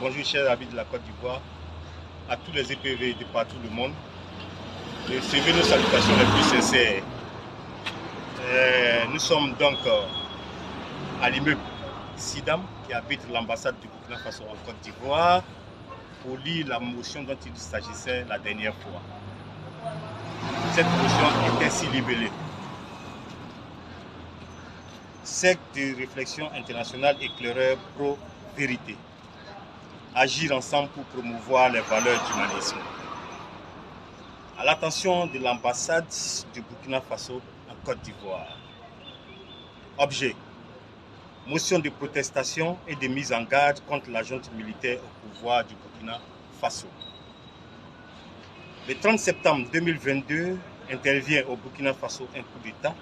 Bonjour chers amis de la Côte d'Ivoire, à tous les EPV de partout le monde. Recevez nos salutations les plus sincères. Nous sommes donc à l'immeuble Sidam qui habite l'ambassade du Burkina Faso en Côte d'Ivoire pour lire la motion dont il s'agissait la dernière fois. Cette motion est ainsi libellée. Secte de réflexion internationale éclaireur pro-vérité. Agir ensemble pour promouvoir les valeurs d'humanisme. À l'attention de l'ambassade du Burkina Faso en Côte d'Ivoire. Objet. Motion de protestation et de mise en garde contre la junte militaire au pouvoir du Burkina Faso. Le 30 septembre 2022 intervient au Burkina Faso un coup d'État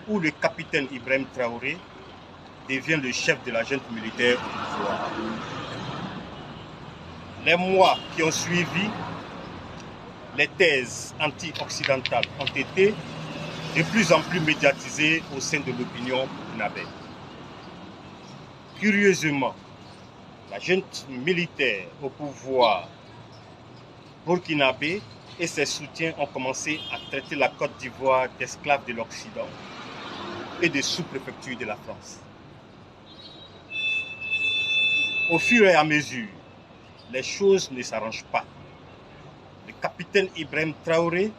où le capitaine Ibrahim Traoré devient le chef de la junte militaire au pouvoir. Les mois qui ont suivi, les thèses anti-occidentales ont été de plus en plus médiatisées au sein de l'opinion burkinabé. Curieusement, la junte militaire au pouvoir burkinabé et ses soutiens ont commencé à traiter la Côte d'Ivoire d'esclaves de l'Occident et de sous-préfecture de la France. Au fur et à mesure, les choses ne s'arrangent pas. Le capitaine Ibrahim Traoré,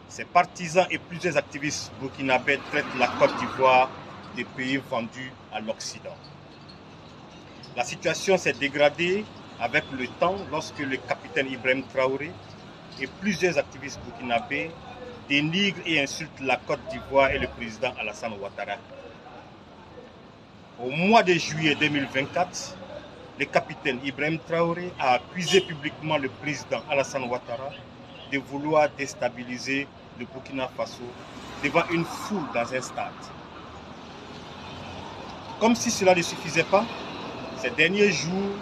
ses partisans et plusieurs activistes burkinabés traitent la Côte d'Ivoire de pays vendus à l'Occident. La situation s'est dégradée avec le temps lorsque le capitaine Ibrahim Traoré et plusieurs activistes burkinabés dénigrent et insultent la Côte d'Ivoire et le président Alassane Ouattara. Au mois de juillet 2024, le capitaine Ibrahim Traoré a accusé publiquement le président Alassane Ouattara de vouloir déstabiliser le Burkina Faso devant une foule dans un stade. Comme si cela ne suffisait pas, ces derniers jours,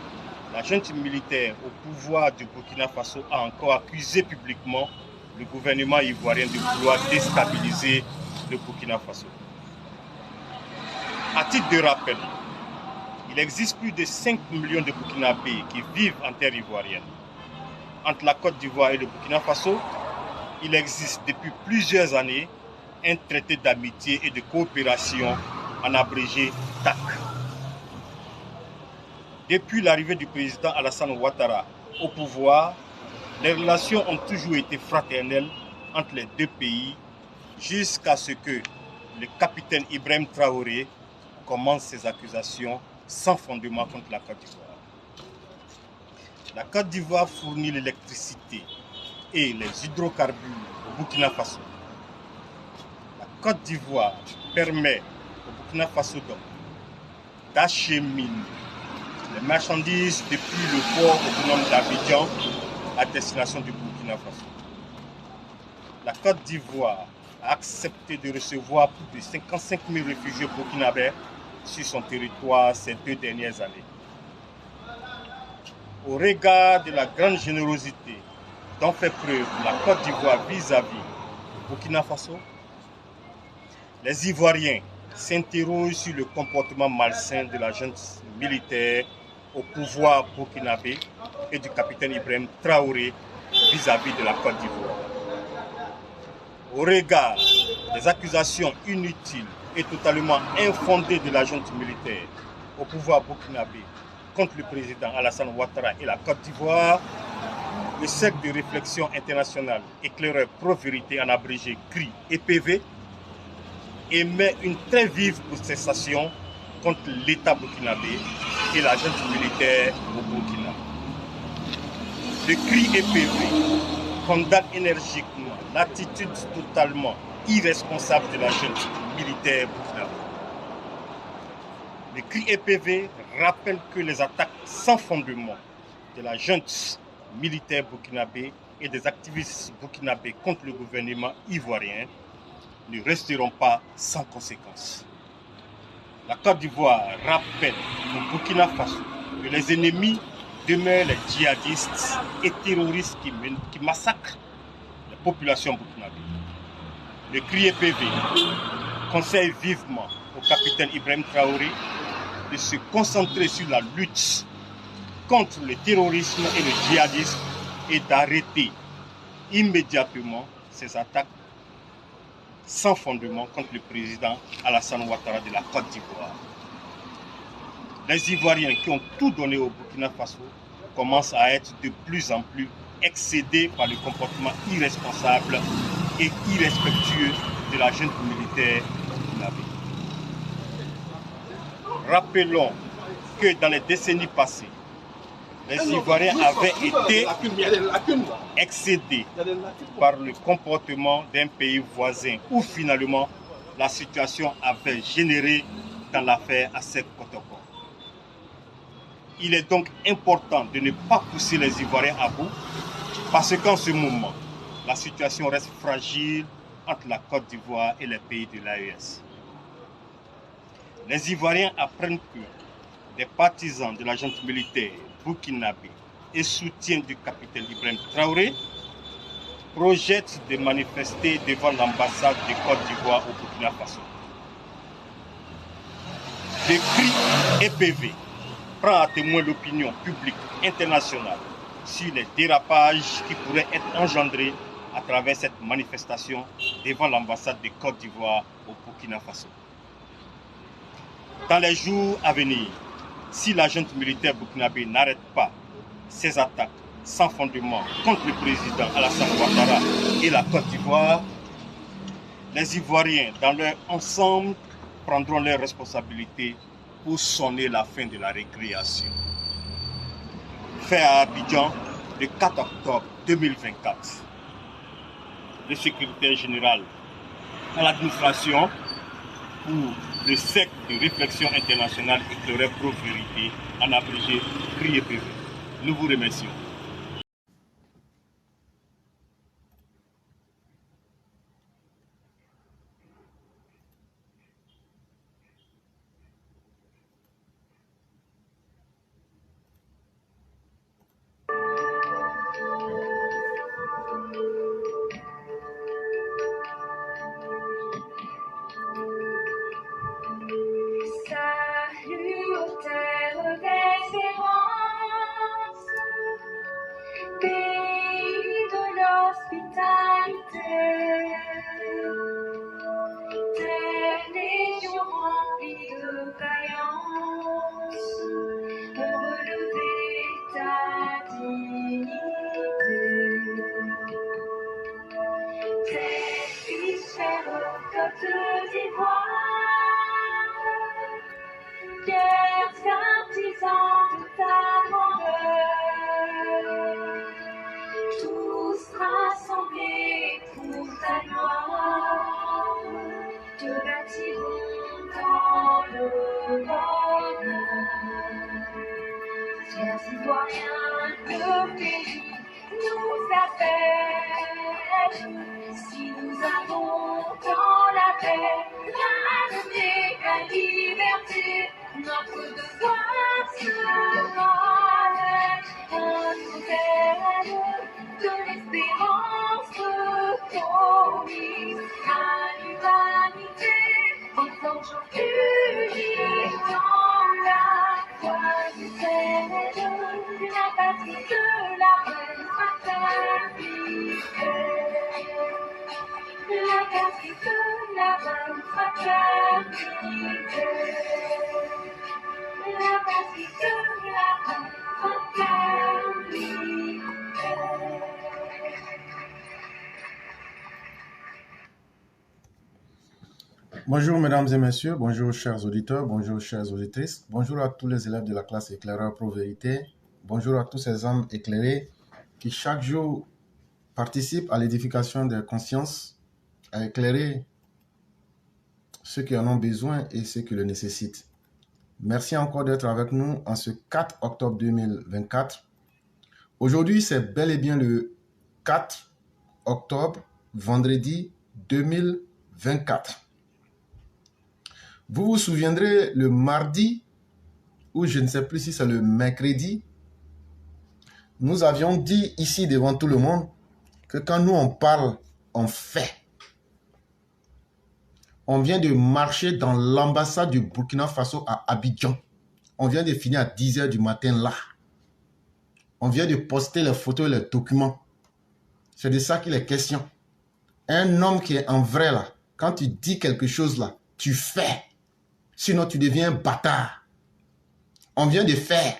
la junte militaire au pouvoir du Burkina Faso a encore accusé publiquement le gouvernement ivoirien de vouloir déstabiliser le Burkina Faso. À titre de rappel, il existe plus de 5 millions de Burkinabés qui vivent en terre ivoirienne. Entre la Côte d'Ivoire et le Burkina Faso, il existe depuis plusieurs années un traité d'amitié et de coopération en abrégé TAC. Depuis l'arrivée du président Alassane Ouattara au pouvoir, les relations ont toujours été fraternelles entre les deux pays jusqu'à ce que le capitaine Ibrahim Traoré commence ses accusations sans fondement contre la Côte d'Ivoire. La Côte d'Ivoire fournit l'électricité et les hydrocarbures au Burkina Faso. La Côte d'Ivoire permet au Burkina Faso d'acheminer les marchandises depuis le port autonome d'Abidjan à destination du Burkina Faso. La Côte d'Ivoire a accepté de recevoir plus de 55 000 réfugiés burkinabés sur son territoire ces 2 dernières années. Au regard de la grande générosité dont fait preuve la Côte d'Ivoire vis-à-vis du Burkina Faso, les Ivoiriens s'interrogent sur le comportement malsain de la junte militaire au pouvoir burkinabé et du capitaine Ibrahim Traoré vis-à-vis de la Côte d'Ivoire. Au regard des accusations inutiles et totalement infondées de la junte militaire au pouvoir burkinabé contre le président Alassane Ouattara et la Côte d'Ivoire, le cercle de réflexion internationale éclaireur pro-vérité en abrégé CRI EPV émet une très vive protestation contre l'État burkinabé et la junte militaire au Burkina. Le CRI EPV condamne énergiquement l'attitude totalement irresponsable de la junte militaire burkinabé. Le CRI EPV rappelle que les attaques sans fondement de la junte militaire burkinabé et des activistes burkinabés contre le gouvernement ivoirien ne resteront pas sans conséquences. La Côte d'Ivoire rappelle au Burkina Faso que les ennemis demeurent les djihadistes et terroristes qui massacrent la population burkinabé. Le CRI EPV conseille vivement au capitaine Ibrahim Traoré de se concentrer sur la lutte contre le terrorisme et le djihadisme et d'arrêter immédiatement ces attaques sans fondement contre le président Alassane Ouattara de la Côte d'Ivoire. Les Ivoiriens qui ont tout donné au Burkina Faso commencent à être de plus en plus excédés par le comportement irresponsable et irrespectueux de la junte militaire burkinabé. Rappelons que dans les décennies passées, les Ivoiriens avaient été excédés par le comportement d'un pays voisin où finalement la situation avait généré dans l'affaire Assec Kotoko. Il est donc important de ne pas pousser les Ivoiriens à bout parce qu'en ce moment, la situation reste fragile entre la Côte d'Ivoire et les pays de l'AES. Les Ivoiriens apprennent que des partisans de la junte militaire burkinabé et soutiens du capitaine Ibrahim Traoré projettent de manifester devant l'ambassade de Côte d'Ivoire au Burkina Faso. Des cris et PV prend à témoin l'opinion publique internationale sur les dérapages qui pourraient être engendrés à travers cette manifestation devant l'ambassade de Côte d'Ivoire au Burkina Faso. Dans les jours à venir, si la junte militaire burkinabé n'arrête pas ses attaques sans fondement contre le président Alassane Ouattara et la Côte d'Ivoire, les Ivoiriens, dans leur ensemble, prendront leurs responsabilités pour sonner la fin de la récréation. Fait à Abidjan le 4 octobre 2024. Le secrétaire général à l'administration pour le cercle de réflexion internationale éclairé pro-vérité, en abrégé CRI-EPV. Nous vous remercions. Pays de l'hospitalité, tes légions remplies de vaillance ont relevé ta dignité. Tes fils chers aux côtes d'Ivoire, fiers artisans de ta grandeur, tous rassemblés pour ta gloire, te bâtiront dans le bonheur. Chers Ivoiriens, le pays nous appelle. Si nous avons dans la paix ramener la liberté, notre devoir sera d'être un modèle de l'espérance promise à l'humanité, autant unis dans la foi du ciel, la patrie de la reine fraternité, la patrie de la reine fraternité, la patrie de la reine fraternité. Bonjour mesdames et messieurs, bonjour chers auditeurs, bonjour chères auditrices, bonjour à tous les élèves de la classe éclaireur pro-vérité, bonjour à tous ces hommes éclairés qui chaque jour participent à l'édification des consciences, à éclairer ceux qui en ont besoin et ceux qui le nécessitent. Merci encore d'être avec nous en ce 4 octobre 2024. Aujourd'hui, c'est bel et bien le 4 octobre, vendredi 2024. Vous vous souviendrez le mardi, ou je ne sais plus si c'est le mercredi, nous avions dit ici devant tout le monde que quand nous on parle, on fait. On vient de marcher dans l'ambassade du Burkina Faso à Abidjan. On vient de finir à 10 h du matin là. On vient de poster les photos et les documents. C'est de ça qu'il est question. Un homme qui est en vrai là, quand tu dis quelque chose là, tu fais. Sinon tu deviens un bâtard. On vient de faire.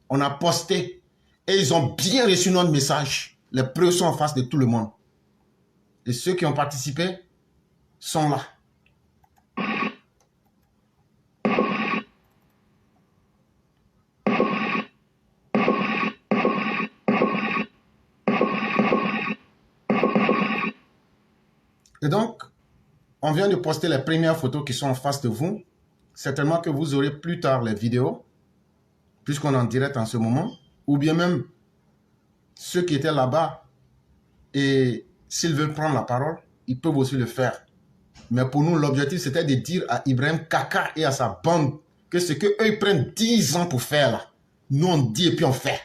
On a posté. Et ils ont bien reçu notre message. Les preuves sont en face de tout le monde. Et ceux qui ont participé sont là. Et donc, on vient de poster les premières photos qui sont en face de vous. Certainement que vous aurez plus tard les vidéos, puisqu'on est en direct en ce moment. Ou bien même ceux qui étaient là-bas, et s'ils veulent prendre la parole, ils peuvent aussi le faire. Mais pour nous, l'objectif, c'était de dire à Ibrahim Kaka et à sa bande que ce qu'eux, ils prennent 10 ans pour faire là, nous on dit et puis on fait.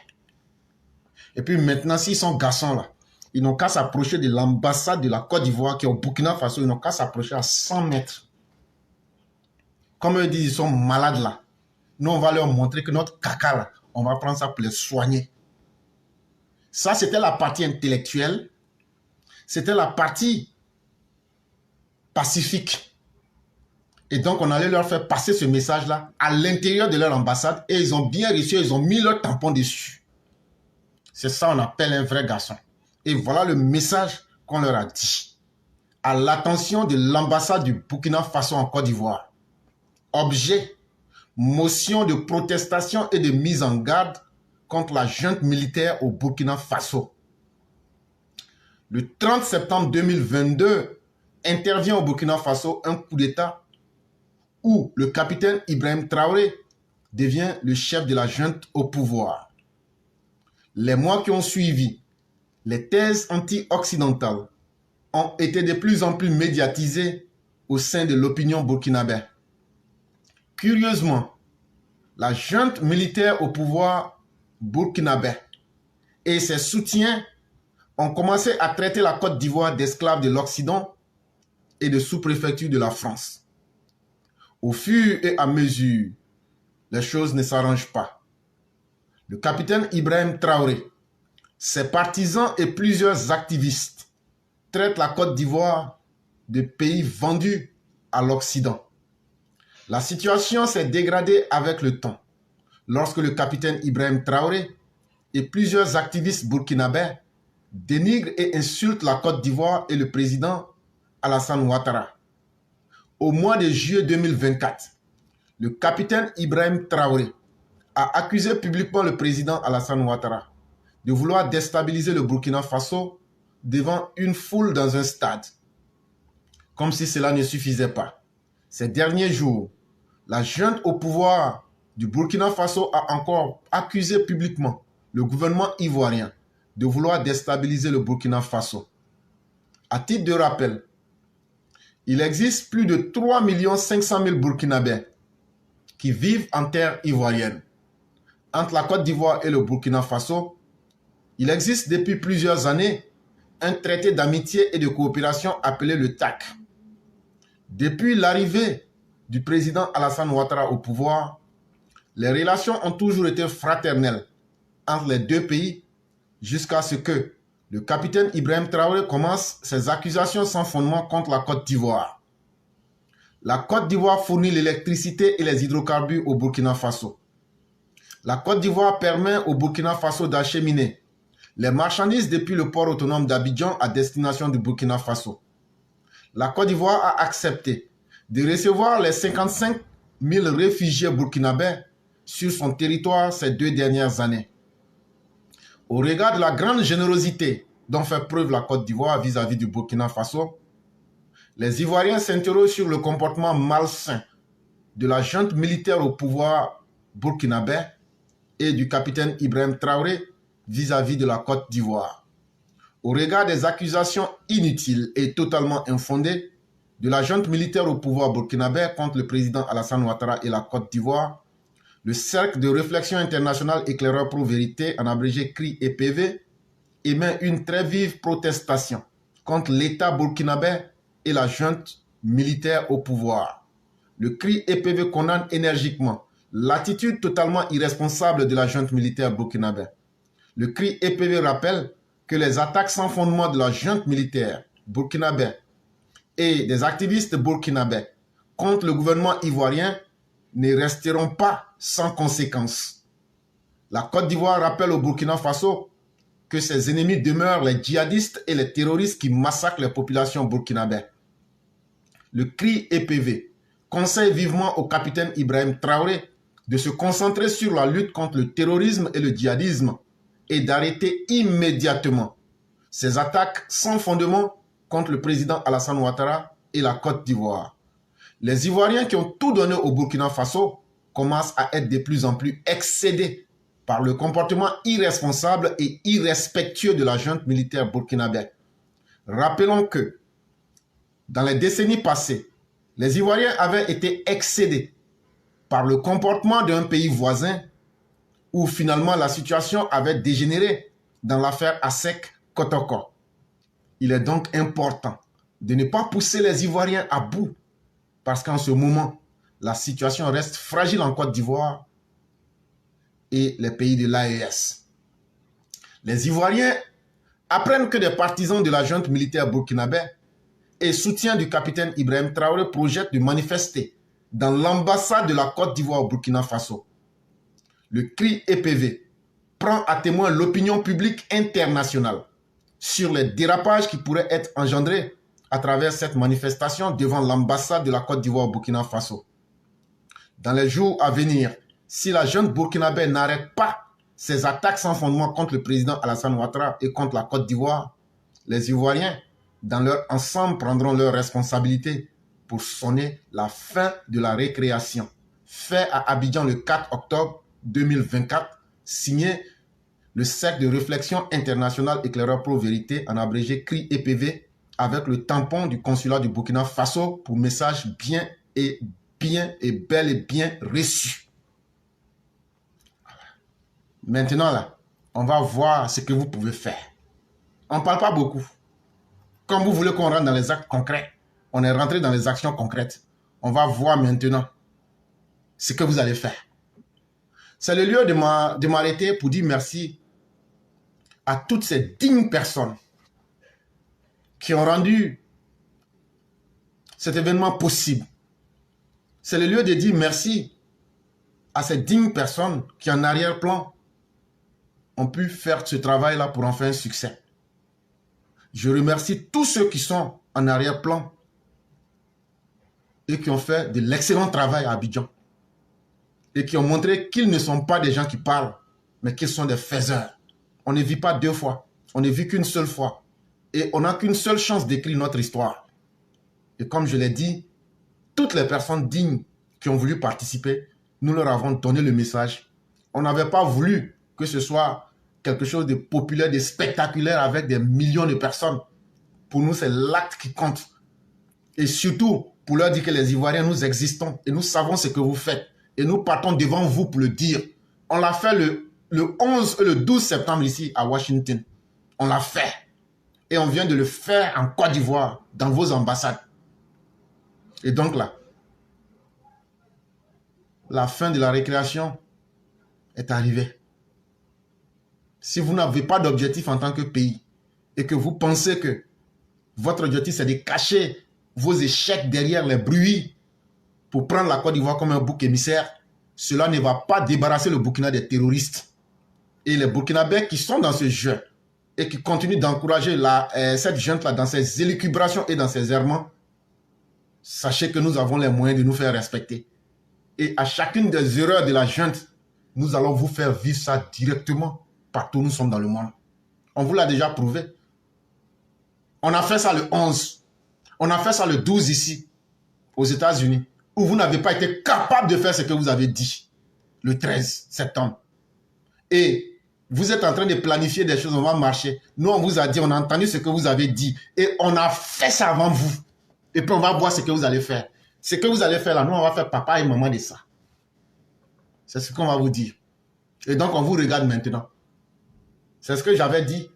Et puis maintenant, s'ils sont garçons là, ils n'ont qu'à s'approcher de l'ambassade de la Côte d'Ivoire qui est au Burkina Faso, ils n'ont qu'à s'approcher à 100 mètres. Comme eux disent, ils sont malades là. Nous, on va leur montrer que notre caca là, on va prendre ça pour les soigner. Ça, c'était la partie intellectuelle. C'était la partie pacifique. Et donc, on allait leur faire passer ce message-là à l'intérieur de leur ambassade et ils ont bien reçu, ils ont mis leur tampon dessus. C'est ça qu'on appelle un vrai garçon. Et voilà le message qu'on leur a dit. À l'attention de l'ambassade du Burkina Faso en Côte d'Ivoire. Objet, motion de protestation et de mise en garde contre la junte militaire au Burkina Faso. Le 30 septembre 2022, intervient au Burkina Faso un coup d'État où le capitaine Ibrahim Traoré devient le chef de la junte au pouvoir. Les mois qui ont suivi, les thèses anti-occidentales ont été de plus en plus médiatisées au sein de l'opinion burkinabé. Curieusement, la junte militaire au pouvoir burkinabé et ses soutiens ont commencé à traiter la Côte d'Ivoire d'esclaves de l'Occident et de sous-préfecture de la France. Au fur et à mesure, les choses ne s'arrangent pas. Le capitaine Ibrahim Traoré, ses partisans et plusieurs activistes traitent la Côte d'Ivoire de pays vendu à l'Occident. La situation s'est dégradée avec le temps, lorsque le capitaine Ibrahim Traoré et plusieurs activistes burkinabés dénigrent et insultent la Côte d'Ivoire et le président Alassane Ouattara. Au mois de juillet 2024, le capitaine Ibrahim Traoré a accusé publiquement le président Alassane Ouattara de vouloir déstabiliser le Burkina Faso devant une foule dans un stade. Comme si cela ne suffisait pas. Ces derniers jours, la junte au pouvoir du Burkina Faso a encore accusé publiquement le gouvernement ivoirien de vouloir déstabiliser le Burkina Faso. À titre de rappel, il existe plus de 3 500 000 Burkinabés qui vivent en terre ivoirienne. Entre la Côte d'Ivoire et le Burkina Faso, il existe depuis plusieurs années un traité d'amitié et de coopération appelé le TAC. Depuis l'arrivée du président Alassane Ouattara au pouvoir, les relations ont toujours été fraternelles entre les deux pays jusqu'à ce que le capitaine Ibrahim Traoré commence ses accusations sans fondement contre la Côte d'Ivoire. La Côte d'Ivoire fournit l'électricité et les hydrocarbures au Burkina Faso. La Côte d'Ivoire permet au Burkina Faso d'acheminer les marchandises depuis le port autonome d'Abidjan à destination du Burkina Faso. La Côte d'Ivoire a accepté de recevoir les 55 000 réfugiés burkinabés sur son territoire ces 2 dernières années. Au regard de la grande générosité dont fait preuve la Côte d'Ivoire vis-à-vis du Burkina Faso, les Ivoiriens s'interrogent sur le comportement malsain de la junte militaire au pouvoir burkinabé et du capitaine Ibrahim Traoré vis-à-vis de la Côte d'Ivoire. Au regard des accusations inutiles et totalement infondées de la junte militaire au pouvoir burkinabé contre le président Alassane Ouattara et la Côte d'Ivoire, le Cercle de réflexion internationale éclaireur pro-vérité, en abrégé CRI-EPV, émet une très vive protestation contre l'État burkinabé et la junte militaire au pouvoir. Le CRI-EPV condamne énergiquement l'attitude totalement irresponsable de la junte militaire burkinabé. Le CRI EPV rappelle que les attaques sans fondement de la junte militaire burkinabé et des activistes burkinabés contre le gouvernement ivoirien ne resteront pas sans conséquences. La Côte d'Ivoire rappelle au Burkina Faso que ses ennemis demeurent les djihadistes et les terroristes qui massacrent les populations burkinabées. Le CRI EPV conseille vivement au capitaine Ibrahim Traoré de se concentrer sur la lutte contre le terrorisme et le djihadisme et d'arrêter immédiatement ces attaques sans fondement contre le président Alassane Ouattara et la Côte d'Ivoire. Les Ivoiriens qui ont tout donné au Burkina Faso commencent à être de plus en plus excédés par le comportement irresponsable et irrespectueux de la junte militaire burkinabé. Rappelons que dans les décennies passées, les Ivoiriens avaient été excédés par le comportement d'un pays voisin où finalement la situation avait dégénéré dans l'affaire ASEC Kotoko. Il est donc important de ne pas pousser les Ivoiriens à bout parce qu'en ce moment, la situation reste fragile en Côte d'Ivoire et les pays de l'AES. Les Ivoiriens apprennent que des partisans de la junte militaire burkinabé et soutiens du capitaine Ibrahim Traoré projettent de manifester dans l'ambassade de la Côte d'Ivoire au Burkina Faso. Le CRI EPV prend à témoin l'opinion publique internationale sur les dérapages qui pourraient être engendrés à travers cette manifestation devant l'ambassade de la Côte d'Ivoire au Burkina Faso. Dans les jours à venir, si la junte burkinabé n'arrête pas ses attaques sans fondement contre le président Alassane Ouattara et contre la Côte d'Ivoire, les Ivoiriens, dans leur ensemble, prendront leurs responsabilités pour sonner la fin de la récréation. Fait à Abidjan le 4 octobre 2024, signé le Cercle de réflexion internationale éclaireur pro-vérité, en abrégé CRI EPV, avec le tampon du consulat du Burkina Faso pour message bien et bel et bien reçu. Maintenant, là, on va voir ce que vous pouvez faire. On ne parle pas beaucoup. Comme vous voulez qu'on rentre dans les actes concrets, on est rentré dans les actions concrètes. On va voir maintenant ce que vous allez faire. C'est le lieu de m'arrêter pour dire merci à toutes ces dignes personnes qui ont rendu cet événement possible. C'est le lieu de dire merci à ces dignes personnes qui, en arrière-plan, ont pu faire ce travail-là pour en faire un succès. Je remercie tous ceux qui sont en arrière-plan et qui ont fait de l'excellent travail à Abidjan et qui ont montré qu'ils ne sont pas des gens qui parlent, mais qu'ils sont des faiseurs. On ne vit pas deux fois, on ne vit qu'une seule fois et on n'a qu'une seule chance d'écrire notre histoire. Et comme je l'ai dit, toutes les personnes dignes qui ont voulu participer, nous leur avons donné le message. On n'avait pas voulu que ce soit quelque chose de populaire, de spectaculaire avec des millions de personnes. Pour nous, c'est l'acte qui compte. Et surtout, pour leur dire que les Ivoiriens, nous existons et nous savons ce que vous faites. Et nous partons devant vous pour le dire. On l'a fait le 11 et le 12 septembre ici à Washington. On l'a fait. Et on vient de le faire en Côte d'Ivoire, dans vos ambassades. Et donc là, la fin de la récréation est arrivée. Si vous n'avez pas d'objectif en tant que pays et que vous pensez que votre objectif c'est de cacher vos échecs derrière les bruits pour prendre la Côte d'Ivoire comme un bouc émissaire, cela ne va pas débarrasser le Burkina des terroristes. Et les Burkinabés qui sont dans ce jeu et qui continuent d'encourager cette junte-là dans ses élucubrations et dans ses errements, sachez que nous avons les moyens de nous faire respecter. Et à chacune des erreurs de la junte, nous allons vous faire vivre ça directement partout où nous sommes dans le monde. On vous l'a déjà prouvé. On a fait ça le 11. On a fait ça le 12 ici, aux États-Unis, où vous n'avez pas été capable de faire ce que vous avez dit, le 13 septembre. Et vous êtes en train de planifier des choses, on va marcher. Nous, on vous a dit, on a entendu ce que vous avez dit. Et on a fait ça avant vous. Et puis, on va voir ce que vous allez faire. Ce que vous allez faire là, nous, on va faire papa et maman de ça. C'est ce qu'on va vous dire. Et donc, on vous regarde maintenant. C'est ce que j'avais dit.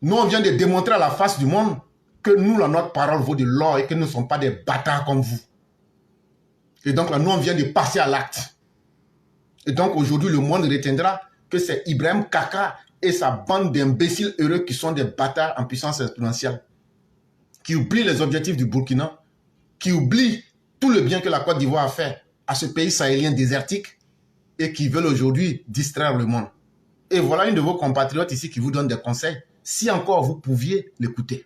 Nous, on vient de démontrer à la face du monde que nous, là, notre parole vaut de l'or et que nous ne sommes pas des bâtards comme vous. Et donc, là, nous, on vient de passer à l'acte. Et donc, aujourd'hui, le monde retiendra que c'est Ibrahim Kaka et sa bande d'imbéciles heureux qui sont des bâtards en puissance exponentielle, qui oublient les objectifs du Burkina, qui oublient tout le bien que la Côte d'Ivoire a fait à ce pays sahélien désertique et qui veulent aujourd'hui distraire le monde. Et voilà une de vos compatriotes ici qui vous donne des conseils. Si encore vous pouviez l'écouter.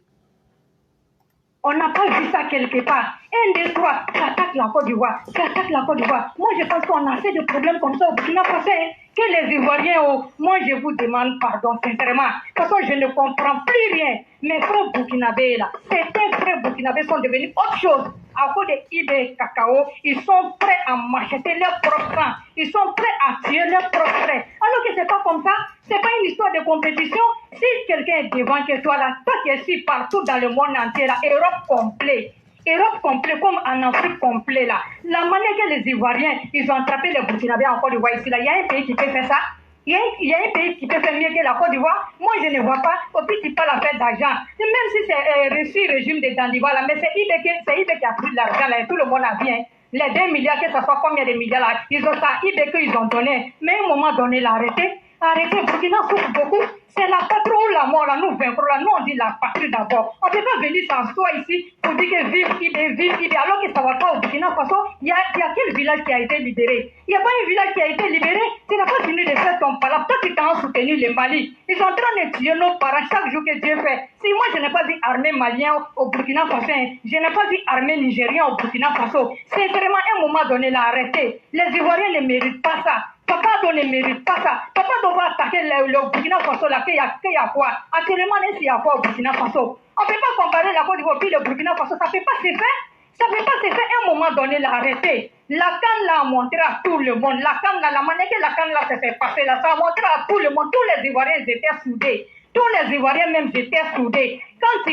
On n'a pas vu ça quelque part. Un, deux, trois, qu'attaque la Côte d'Ivoire, qu'attaque la Côte d'Ivoire. Moi, je pense qu'on a assez de problèmes comme ça au Burkina Faso. Que les Ivoiriens, moi, je vous demande pardon, sincèrement, parce que je ne comprends plus rien. Mes frères burkinabés, là, certains frères burkinabés sont devenus autre chose. À cause de Ibé Cacao, ils sont prêts à m'acheter leur propre sang. Ils sont prêts à tuer leur propre frère. Alors que c'est pas comme ça. C'est pas une histoire de compétition. Si quelqu'un est devant que toi là, toi qui es ici partout dans le monde entier là, Europe complet. Europe complet comme en Afrique complet là. La manière que les Ivoiriens, ils ont attrapé les Burkinabés en Côte d'Ivoire ici là, il y a un pays qui peut faire ça. Il y a un pays qui peut faire mieux que la Côte d'Ivoire. Moi, je ne vois pas. Au plus, tu parles à faire d'argent. Même si c'est reçu le régime de Dandivoire, là, mais c'est IBK qui a pris de l'argent, là, et tout le monde a bien. Les 2 milliards, que ce soit combien de milliards, là, ils ont ça, IBK, ils ont donné. Mais à un moment donné, l'arrêté. Arrêtez, Burkina souffre beaucoup. C'est la patrie ou la mort, là, nous vaincrons, là. Nous, on dit la patrie d'abord. On ne peut pas venir s'asseoir ici pour dire que vive Ibé, alors que ça ne va pas au Burkina Faso. Il y a quel village qui a été libéré? Il n'y a pas un village qui a été libéré. Tu n'as pas fini de faire ton palabre. Toi, tu t'as soutenu le Mali. Ils sont en train de tuer nos parents chaque jour que Dieu fait. Si moi, je n'ai pas vu armée malien au Burkina Faso, je n'ai pas vu armée nigérien au Burkina Faso. Sincèrement, à un moment donné, là, arrêtez. Les Ivoiriens ne méritent pas ça. Papa ne mérite pas ça. Papa doit attaquer le Burkina Faso là, qu'il y a quoi? Actuellement, il y a quoi au Burkina Faso? On ne peut pas comparer la Côte d'Ivoire et le Burkina Faso. Ça ne peut pas se faire. Ça ne peut pas se faire. À un moment donné, l'arrêter. La canne l'a montré à tout le monde. La canne là, la manière que la canne là s'est fait passer là, ça a montré à tout le monde. Tous les Ivoiriens étaient soudés. Tous les Ivoiriens même étaient soudés. Quand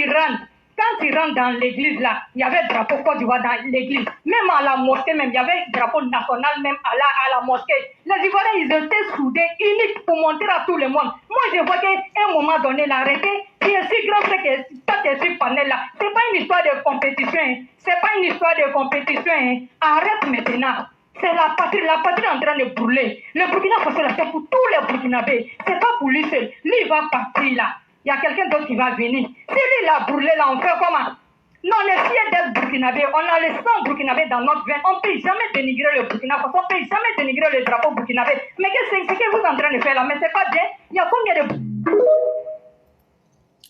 ils rentrent dans l'église là, il y avait le drapeau Côte d'Ivoire dans l'église. Même à la mosquée, même, il y avait le drapeau national même à la mosquée. Les Ivoiriens, ils étaient soudés, uniques pour montrer à tout le monde. Moi, je vois qu'à un moment donné, l'arrêté, qui est si grand, c'est que ça qui est sur panel là. C'est pas une histoire de compétition. C'est pas une histoire de compétition. Arrête maintenant. C'est la patrie est en train de brûler. Le Burkina Faso, c'est pour tous les Burkinabés. C'est pas pour lui seul. Lui, il va partir là. Il y a quelqu'un d'autre qui va venir. Si lui, il a brûlé là, on fait comment? Non, on est fiers d'être burkinabé. On a le sang burkinabé dans notre veine. On ne peut jamais dénigrer le Burkina Faso. On ne peut jamais dénigrer le drapeau burkinabé. Mais qu'est-ce que vous êtes en train de faire là? Mais c'est pas bien. Il y a combien de...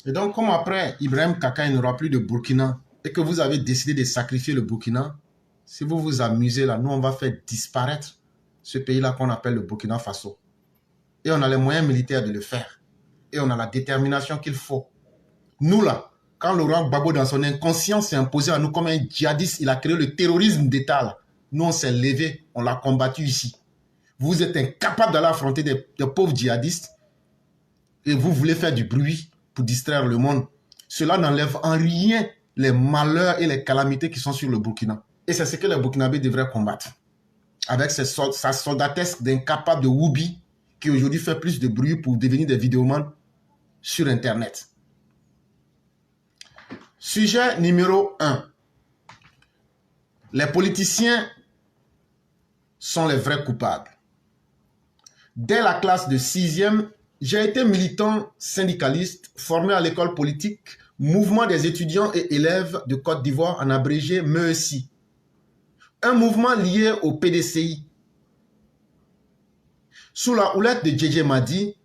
Et donc, comme après Ibrahim Kaka, il n'aura plus de Burkina et que vous avez décidé de sacrifier le Burkina, si vous vous amusez là, nous, on va faire disparaître ce pays-là qu'on appelle le Burkina Faso. Et on a les moyens militaires de le faire. Et on a la détermination qu'il faut. Nous là, quand Laurent Gbagbo dans son inconscience s'est imposé à nous comme un djihadiste, il a créé le terrorisme d'État. Nous on s'est levé, on l'a combattu ici. Vous êtes incapable d'aller affronter des pauvres djihadistes et vous voulez faire du bruit pour distraire le monde. Cela n'enlève en rien les malheurs et les calamités qui sont sur le Burkina. Et c'est ce que les Burkinabés devraient combattre. Avec sa soldatesque d'incapable de Woubi qui aujourd'hui fait plus de bruit pour devenir des vidéomans sur Internet. Sujet numéro 1. Les politiciens sont les vrais coupables. Dès la classe de 6e, j'ai été militant syndicaliste formé à l'école politique Mouvement des étudiants et élèves de Côte d'Ivoire, en abrégé MESI. Un mouvement lié au PDCI. Sous la houlette de Djedje Madi,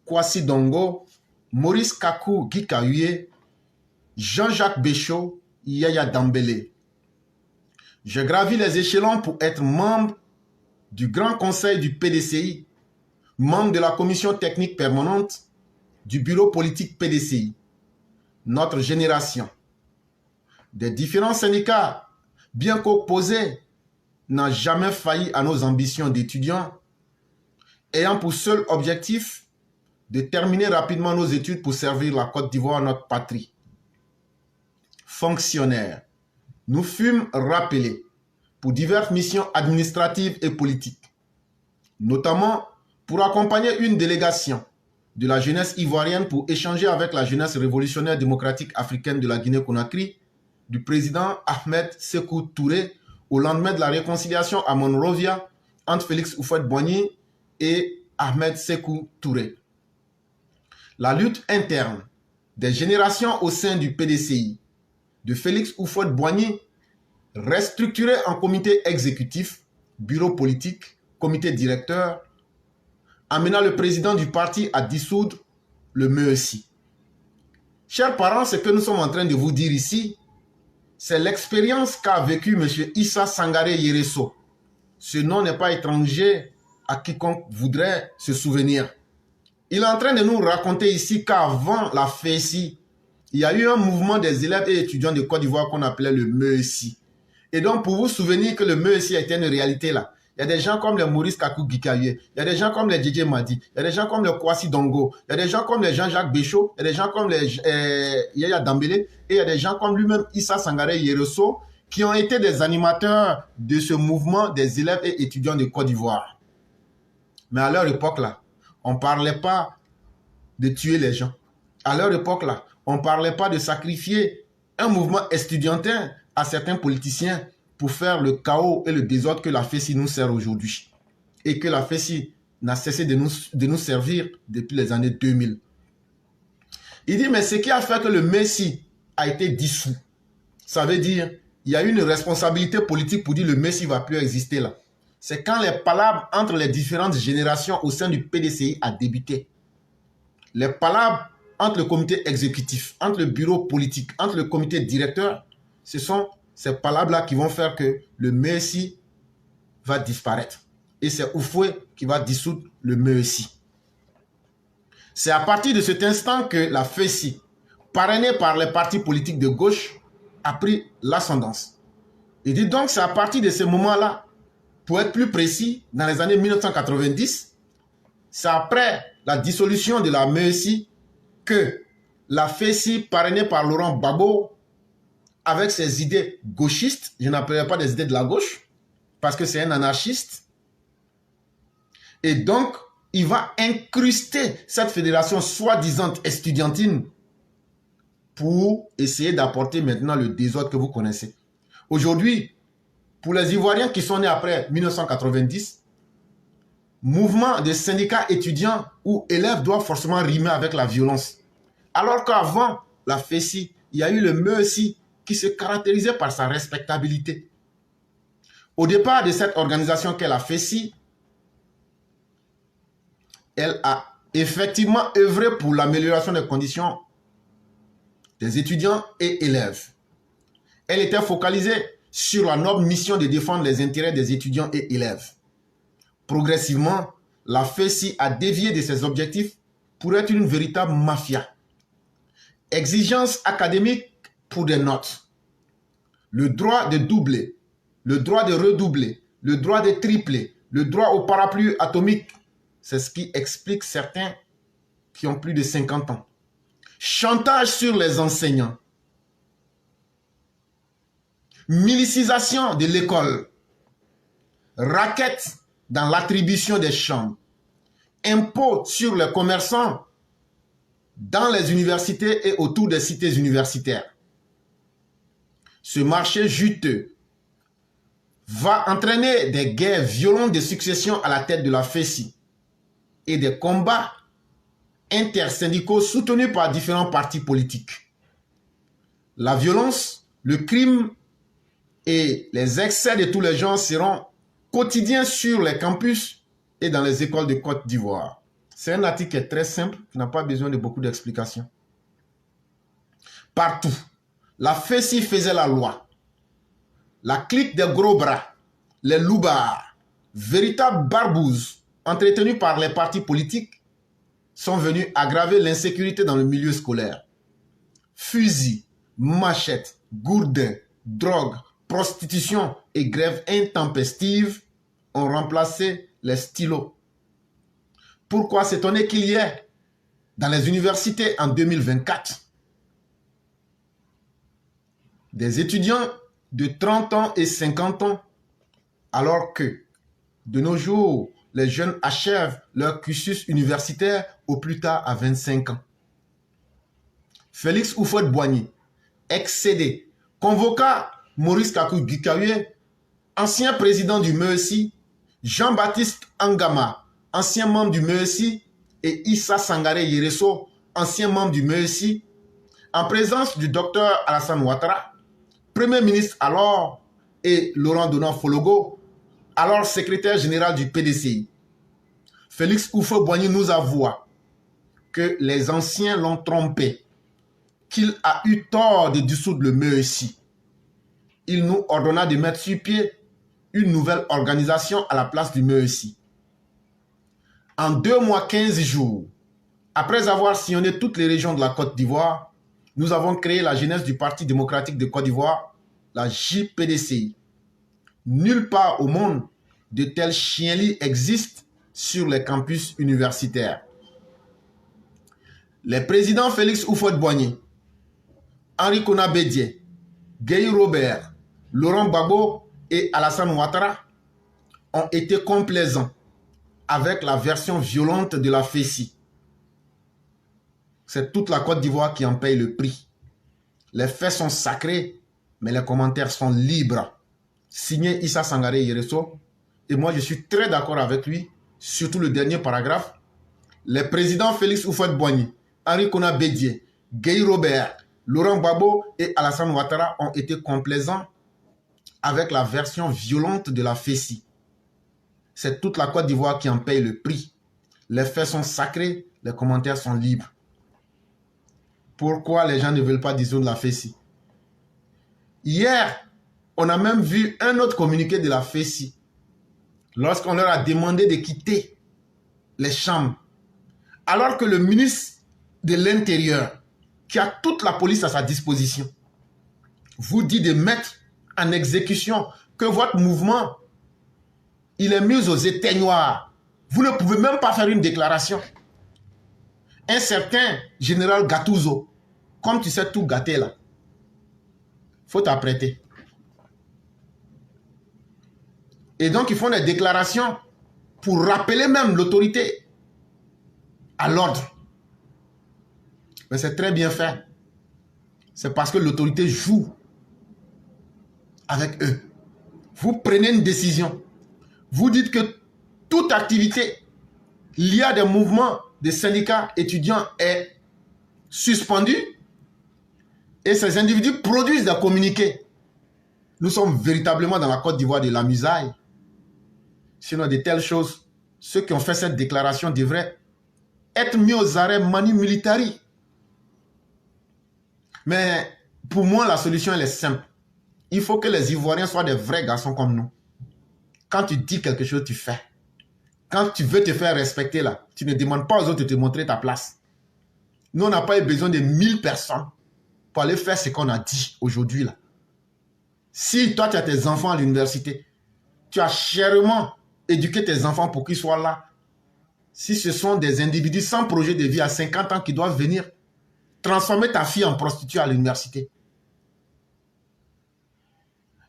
Kwasi Dongo, Maurice Kakou Gikahuye, Jean-Jacques Béchaud, Yaya Dambélé. Je gravis les échelons pour être membre du Grand Conseil du PDCI, membre de la Commission technique permanente du Bureau politique PDCI. Notre génération, des différents syndicats, bien qu'opposés, n'a jamais failli à nos ambitions d'étudiants, ayant pour seul objectif de terminer rapidement nos études pour servir la Côte d'Ivoire, notre patrie. Fonctionnaires, nous fûmes rappelés pour diverses missions administratives et politiques, notamment pour accompagner une délégation de la jeunesse ivoirienne pour échanger avec la jeunesse révolutionnaire démocratique africaine de la Guinée-Conakry, du président Ahmed Sékou Touré, au lendemain de la réconciliation à Monrovia entre Félix Houphouët-Boigny et Ahmed Sékou Touré. La lutte interne des générations au sein du PDCI, de Félix Houphouët-Boigny, restructuré en comité exécutif, bureau politique, comité directeur, amenant le président du parti à dissoudre le MEESI. Chers parents, ce que nous sommes en train de vous dire ici, c'est l'expérience qu'a vécu M. Issa Sangaré Yereso. Ce nom n'est pas étranger à quiconque voudrait se souvenir. Il est en train de nous raconter ici qu'avant la FESI, il y a eu un mouvement des élèves et étudiants de Côte d'Ivoire qu'on appelait le MEESI. Et donc, pour vous souvenir que le MEESI a été une réalité là, il y a des gens comme les Maurice Kakou Gikaye, il y a des gens comme les Djedje Madi, il y a des gens comme le Kwasi Dongo, il y a des gens comme les Jean-Jacques Béchaud, il y a des gens comme les Yaya Dambélé, et il y a des gens comme lui-même Issa Sangaré Yereso, qui ont été des animateurs de ce mouvement des élèves et étudiants de Côte d'Ivoire. Mais à leur époque là, on ne parlait pas de tuer les gens. À leur époque là, on ne parlait pas de sacrifier un mouvement estudiantin à certains politiciens pour faire le chaos et le désordre que la FESI nous sert aujourd'hui. Et que la FESI n'a cessé de nous servir depuis les années 2000. Il dit, mais ce qui a fait que le MEESI a été dissous, ça veut dire, il y a une responsabilité politique pour dire le MEESI ne va plus exister là. C'est quand les palabres entre les différentes générations au sein du PDCI a débuté. Les palabres entre le comité exécutif, entre le bureau politique, entre le comité directeur, ce sont ces palabres-là qui vont faire que le MEESI va disparaître. Et c'est Houphouët qui va dissoudre le MEESI. C'est à partir de cet instant que la FESI, parrainée par les partis politiques de gauche, a pris l'ascendance. Il dit donc c'est à partir de ce moment-là, pour être plus précis, dans les années 1990, c'est après la dissolution de la MEESI que la FESI, parrainée par Laurent Gbagbo, avec ses idées gauchistes, je n'appellerai pas des idées de la gauche, parce que c'est un anarchiste, et donc il va incruster cette fédération soi-disant estudiantine pour essayer d'apporter maintenant le désordre que vous connaissez. Aujourd'hui, pour les Ivoiriens qui sont nés après 1990, mouvement des syndicats étudiants ou élèves doit forcément rimer avec la violence. Alors qu'avant la FESI, il y a eu le MEESI qui se caractérisait par sa respectabilité. Au départ de cette organisation qu'est la FESI, elle a effectivement œuvré pour l'amélioration des conditions des étudiants et élèves. Elle était focalisée sur la noble mission de défendre les intérêts des étudiants et élèves. Progressivement, la FESI a dévié de ses objectifs pour être une véritable mafia. Exigence académique pour des notes. Le droit de doubler, le droit de redoubler, le droit de tripler, le droit au parapluie atomique. C'est ce qui explique certains qui ont plus de 50 ans. Chantage sur les enseignants. Milicisation de l'école. Raquettes dans l'attribution des chambres. Impôts sur les commerçants dans les universités et autour des cités universitaires. Ce marché juteux va entraîner des guerres violentes de succession à la tête de la FESI et des combats intersyndicaux soutenus par différents partis politiques. La violence, le crime et les excès de tous les genres seront quotidiens sur les campus et dans les écoles de Côte d'Ivoire. C'est un article qui est très simple, qui n'a pas besoin de beaucoup d'explications. Partout, la FESI faisait la loi. La clique des gros bras, les loubards, véritables barbouzes, entretenus par les partis politiques, sont venus aggraver l'insécurité dans le milieu scolaire. Fusils, machettes, gourdins, drogue, prostitution et grève intempestive ont remplacé les stylos. Pourquoi s'étonner qu'il y ait dans les universités en 2024 des étudiants de 30 ans et 50 ans alors que de nos jours, les jeunes achèvent leur cursus universitaire au plus tard à 25 ans. Félix Houphouët-Boigny, ex-CD, convoqua Maurice Kakou Gikaye, ancien président du MEESI, Jean-Baptiste Angama, ancien membre du MESI, et Issa Sangaré Yereso, ancien membre du MESI, en présence du docteur Alassane Ouattara, Premier ministre alors, et Laurent Donan-Fologo, alors secrétaire général du PDCI. Félix Houphouët-Boigny nous avoua que les anciens l'ont trompé, qu'il a eu tort de dissoudre le MESI. Il nous ordonna de mettre sur pied une nouvelle organisation à la place du MESI. En 2 mois 15 jours, après avoir sillonné toutes les régions de la Côte d'Ivoire, nous avons créé la jeunesse du Parti démocratique de Côte d'Ivoire, la JPDCI. Nulle part au monde de tels chiens-lits existent sur les campus universitaires. Les présidents Félix Houphouët-Boigny, Henri Konan Bédié, Gueye Robert, Laurent Gbagbo et Alassane Ouattara ont été complaisants avec la version violente de la FESI. C'est toute la Côte d'Ivoire qui en paye le prix. Les faits sont sacrés, mais les commentaires sont libres. Signé Issa Sangaré Yereso. Et moi, je suis très d'accord avec lui, surtout le dernier paragraphe. Les présidents Félix Houphouët-Boigny, Henri Konan Bédié, Gueye Robert, Laurent Gbagbo et Alassane Ouattara ont été complaisants avec la version violente de la FESI. C'est toute la Côte d'Ivoire qui en paye le prix. Les faits sont sacrés, les commentaires sont libres. Pourquoi les gens ne veulent pas dissoudre la FESI? Hier, on a même vu un autre communiqué de la FESI. Lorsqu'on leur a demandé de quitter les chambres. Alors que le ministre de l'Intérieur, qui a toute la police à sa disposition, vous dit de mettre en exécution que votre mouvement, il est mis aux éteignoirs. Vous ne pouvez même pas faire une déclaration. Un certain général Gattuso, comme tu sais tout gâter là, faut t'apprêter. Et donc ils font des déclarations pour rappeler même l'autorité à l'ordre. Mais c'est très bien fait. C'est parce que l'autorité joue avec eux. Vous prenez une décision. Vous dites que toute activité liée à des mouvements des syndicats étudiants est suspendue et ces individus produisent des communiqués. Nous sommes véritablement dans la Côte d'Ivoire de la musaille. Sinon, de telles choses, ceux qui ont fait cette déclaration devraient être mis aux arrêts manu militari. Mais pour moi, la solution, elle est simple. Il faut que les Ivoiriens soient des vrais garçons comme nous. Quand tu dis quelque chose, tu fais. Quand tu veux te faire respecter, là, tu ne demandes pas aux autres de te montrer ta place. Nous, on n'a pas eu besoin de 1000 personnes pour aller faire ce qu'on a dit aujourd'hui, là. Si toi, tu as tes enfants à l'université, tu as chèrement éduqué tes enfants pour qu'ils soient là. Si ce sont des individus sans projet de vie à 50 ans qui doivent venir transformer ta fille en prostituée à l'université.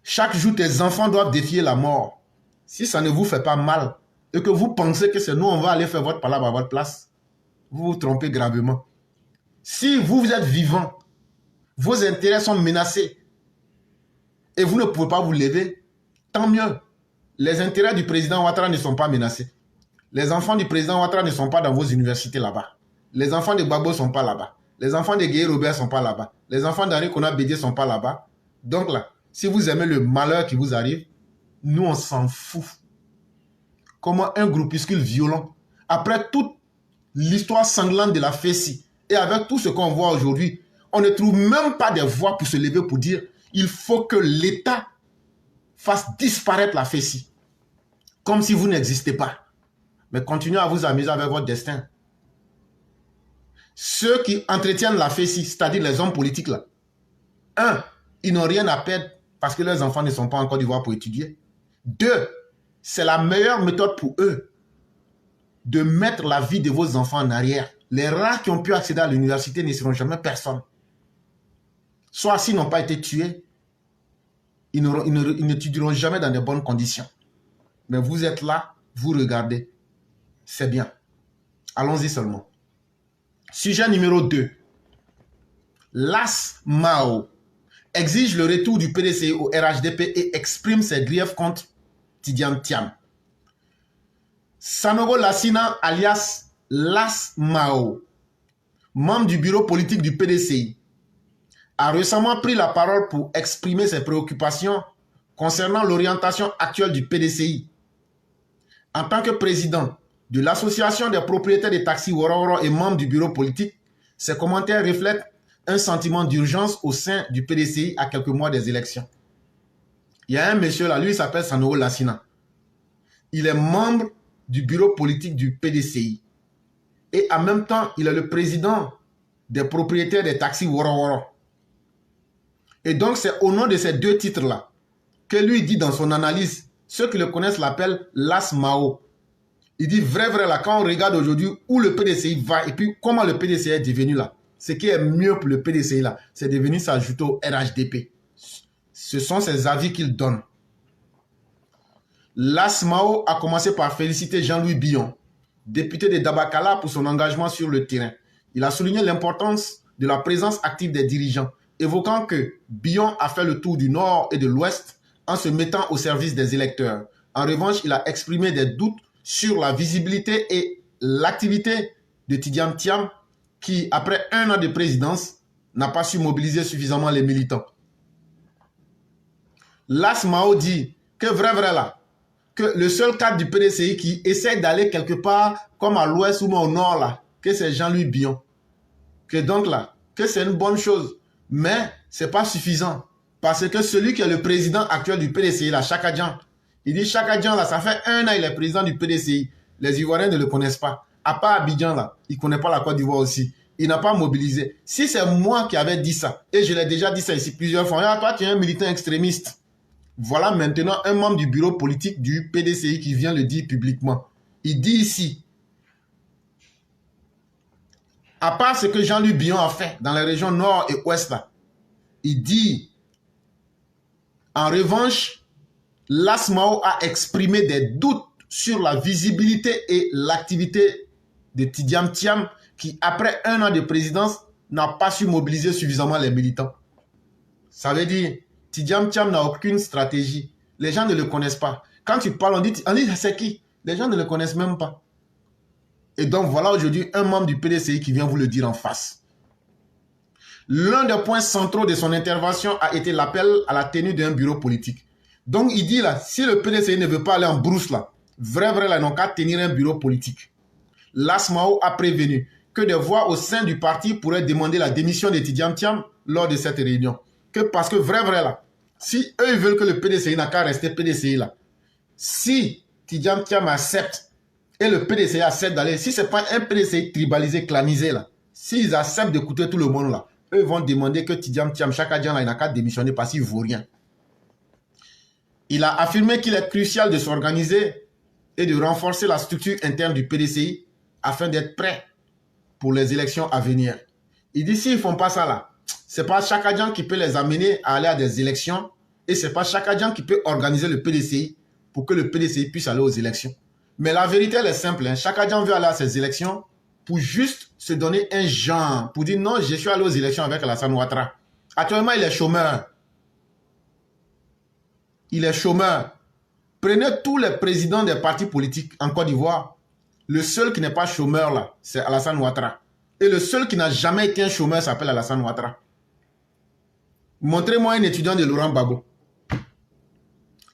Chaque jour, tes enfants doivent défier la mort. Si ça ne vous fait pas mal et que vous pensez que c'est nous, on va aller faire votre palabre à votre place, vous vous trompez gravement. Si vous êtes vivant, vos intérêts sont menacés et vous ne pouvez pas vous lever, tant mieux. Les intérêts du président Ouattara ne sont pas menacés. Les enfants du président Ouattara ne sont pas dans vos universités là-bas. Les enfants de Gbagbo ne sont pas là-bas. Les enfants de Gueye Robert ne sont pas là-bas. Les enfants d'Henri Konan Bédié ne sont pas là-bas. Donc là, si vous aimez le malheur qui vous arrive, nous on s'en fout. Comment un groupuscule violent, après toute l'histoire sanglante de la FESI, et avec tout ce qu'on voit aujourd'hui, on ne trouve même pas des voix pour se lever pour dire il faut que l'État fasse disparaître la FESI. Comme si vous n'existez pas. Mais continuez à vous amuser avec votre destin. Ceux qui entretiennent la FESI, c'est-à-dire les hommes politiques là, un, ils n'ont rien à perdre parce que leurs enfants ne sont pas en Côte d'Ivoire pour étudier. Deux, c'est la meilleure méthode pour eux de mettre la vie de vos enfants en arrière. Les rares qui ont pu accéder à l'université ne seront jamais personne. Soit s'ils n'ont pas été tués, ils n'étudieront jamais dans de bonnes conditions. Mais vous êtes là, vous regardez. C'est bien. Allons-y seulement. Sujet numéro 2. L'AS Mao exige le retour du PDCI au RHDP et exprime ses griefs contre Tidiane Thiam. Sanogo Lassina, alias Las Mao, membre du bureau politique du PDCI, a récemment pris la parole pour exprimer ses préoccupations concernant l'orientation actuelle du PDCI. En tant que président de l'association des propriétaires des taxis Woro et membre du bureau politique, ses commentaires reflètent un sentiment d'urgence au sein du PDCI à quelques mois des élections. Il y a un monsieur là, lui il s'appelle Sanogo Lassina. Il est membre du bureau politique du PDCI. Et en même temps, il est le président des propriétaires des taxis Woro. Et donc, c'est au nom de ces deux titres-là que lui dit dans son analyse, ceux qui le connaissent l'appellent Las Mao. Il dit vrai là, quand on regarde aujourd'hui où le PDCI va et puis comment le PDCI est devenu là, ce qui est mieux pour le PDCI là, c'est devenu s'ajouter au RHDP. Ce sont ses avis qu'il donne. Las Mao a commencé par féliciter Jean-Louis Billon, député de Dabakala, pour son engagement sur le terrain. Il a souligné l'importance de la présence active des dirigeants, évoquant que Billon a fait le tour du nord et de l'ouest en se mettant au service des électeurs. En revanche, il a exprimé des doutes sur la visibilité et l'activité de Tidiane Thiam qui, après 1 an de présidence, n'a pas su mobiliser suffisamment les militants. Las Mao dit que vrai là, que le seul cadre du PDCI qui essaie d'aller quelque part comme à l'ouest ou au nord là, que c'est Jean-Louis Billon. Que donc là, que c'est une bonne chose. Mais ce n'est pas suffisant. Parce que celui qui est le président actuel du PDCI, là, Chaka Dian, il dit Chaka Dian, là, ça fait 1 an il est président du PDCI. Les Ivoiriens ne le connaissent pas. À part Abidjan, là, il ne connaît pas la Côte d'Ivoire aussi. Il n'a pas mobilisé. Si c'est moi qui avais dit ça, et je l'ai déjà dit ça ici plusieurs fois, ah, toi tu es un militant extrémiste. Voilà maintenant un membre du bureau politique du PDCI qui vient le dire publiquement. Il dit ici, à part ce que Jean-Louis Billon a fait dans les régions nord et ouest, là, il dit, en revanche, Las Mao a exprimé des doutes sur la visibilité et l'activité de Tidiane Thiam qui, après 1 an de présidence, n'a pas su mobiliser suffisamment les militants. Ça veut dire, Tidiane Thiam n'a aucune stratégie. Les gens ne le connaissent pas. Quand tu parles, on dit c'est qui? Les gens ne le connaissent même pas. Et donc, voilà aujourd'hui un membre du PDCI qui vient vous le dire en face. L'un des points centraux de son intervention a été l'appel à la tenue d'un bureau politique. Donc, il dit là, si le PDCI ne veut pas aller en brousse là, vrai là, ils n'ont qu'à tenir un bureau politique. Las Mao a prévenu que des voix au sein du parti pourraient demander la démission de Tidiane Thiam lors de cette réunion. Que parce que vrai là, si eux ils veulent que le PDCI n'a qu'à rester PDCI là, si Tidiane Thiam accepte et le PDCI accepte d'aller, si ce n'est pas un PDCI tribalisé, clanisé là, s'ils acceptent d'écouter tout le monde là, eux vont demander que Tidiane Thiam, Chaka Dian là, il n'a qu'à démissionner parce qu'il ne vaut rien. Il a affirmé qu'il est crucial de s'organiser et de renforcer la structure interne du PDCI afin d'être prêt pour les élections à venir. Il dit s'ils ne font pas ça là, ce n'est pas Chaka Dian qui peut les amener à aller à des élections et ce n'est pas Chaka Dian qui peut organiser le PDCI pour que le PDCI puisse aller aux élections. Mais la vérité elle est simple, hein. Chaka Dian veut aller à ces élections pour juste se donner un genre, pour dire non, je suis allé aux élections avec Alassane Ouattara. Actuellement, il est chômeur. Il est chômeur. Prenez tous les présidents des partis politiques en Côte d'Ivoire. Le seul qui n'est pas chômeur là, c'est Alassane Ouattara. Et le seul qui n'a jamais été un chômeur s'appelle Alassane Ouattara. Montrez-moi un étudiant de Laurent Gbagbo.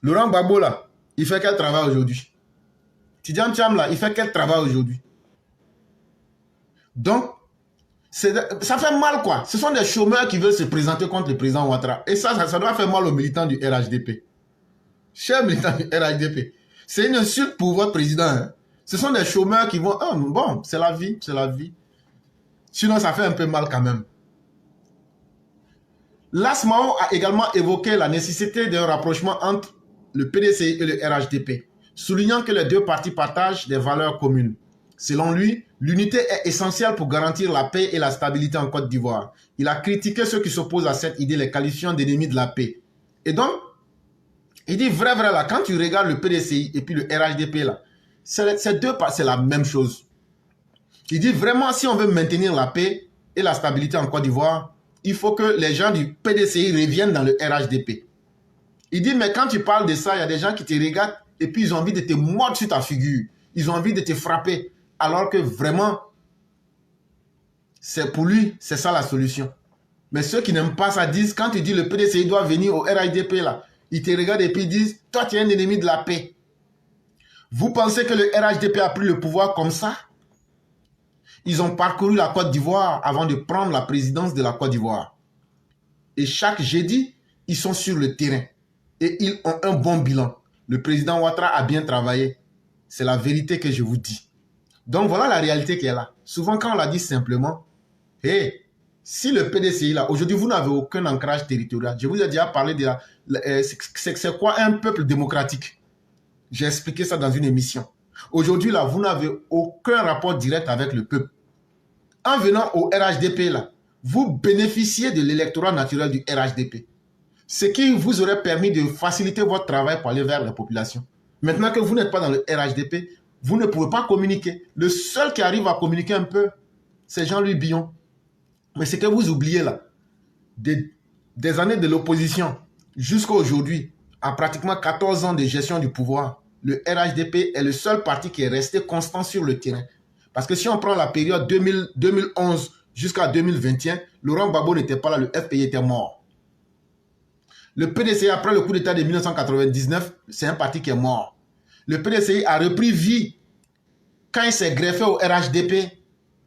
Laurent Gbagbo là, il fait quel travail aujourd'hui? Tidiane Thiam là, il fait quel travail aujourd'hui? Donc, ça fait mal quoi. Ce sont des chômeurs qui veulent se présenter contre le président Ouattara. Et ça doit faire mal aux militants du RHDP. Chers militants du RHDP, c'est une insulte pour votre président. Hein. Ce sont des chômeurs qui vont... Oh, bon, c'est la vie, c'est la vie. Sinon, ça fait un peu mal quand même. Las Mao a également évoqué la nécessité d'un rapprochement entre le PDCI et le RHDP, soulignant que les deux partis partagent des valeurs communes. Selon lui, l'unité est essentielle pour garantir la paix et la stabilité en Côte d'Ivoire. Il a critiqué ceux qui s'opposent à cette idée, les qualifiant d'ennemis de la paix. Et donc, il dit vrai là, quand tu regardes le PDCI et puis le RHDP là, ces deux partis, c'est la même chose. Il dit vraiment, si on veut maintenir la paix et la stabilité en Côte d'Ivoire, il faut que les gens du PDCI reviennent dans le RHDP. Il dit, mais quand tu parles de ça, il y a des gens qui te regardent et puis ils ont envie de te mordre sur ta figure. Ils ont envie de te frapper. Alors que vraiment, c'est pour lui, c'est ça la solution. Mais ceux qui n'aiment pas ça disent, quand tu dis le PDCI doit venir au RHDP là, ils te regardent et puis ils disent, toi tu es un ennemi de la paix. Vous pensez que le RHDP a pris le pouvoir comme ça? Ils ont parcouru la Côte d'Ivoire avant de prendre la présidence de la Côte d'Ivoire. Et chaque jeudi, ils sont sur le terrain. Et ils ont un bon bilan. Le président Ouattara a bien travaillé. C'est la vérité que je vous dis. Donc voilà la réalité qui est là. Souvent quand on l'a dit simplement, hey, si le PDCI là, aujourd'hui vous n'avez aucun ancrage territorial. Je vous ai déjà parlé de c'est quoi un peuple démocratique? J'ai expliqué ça dans une émission. Aujourd'hui là, vous n'avez aucun rapport direct avec le peuple. En venant au RHDP là, vous bénéficiez de l'électorat naturel du RHDP. Ce qui vous aurait permis de faciliter votre travail pour aller vers la population. Maintenant que vous n'êtes pas dans le RHDP, vous ne pouvez pas communiquer. Le seul qui arrive à communiquer un peu, c'est Jean-Louis Billon. Mais ce que vous oubliez là, des années de l'opposition jusqu'à aujourd'hui, à pratiquement 14 ans de gestion du pouvoir, le RHDP est le seul parti qui est resté constant sur le terrain. Parce que si on prend la période 2011 jusqu'à 2021, Laurent Gbagbo n'était pas là, le FPI était mort. Le PDCI, après le coup d'État de 1999, c'est un parti qui est mort. Le PDCI a repris vie quand il s'est greffé au RHDP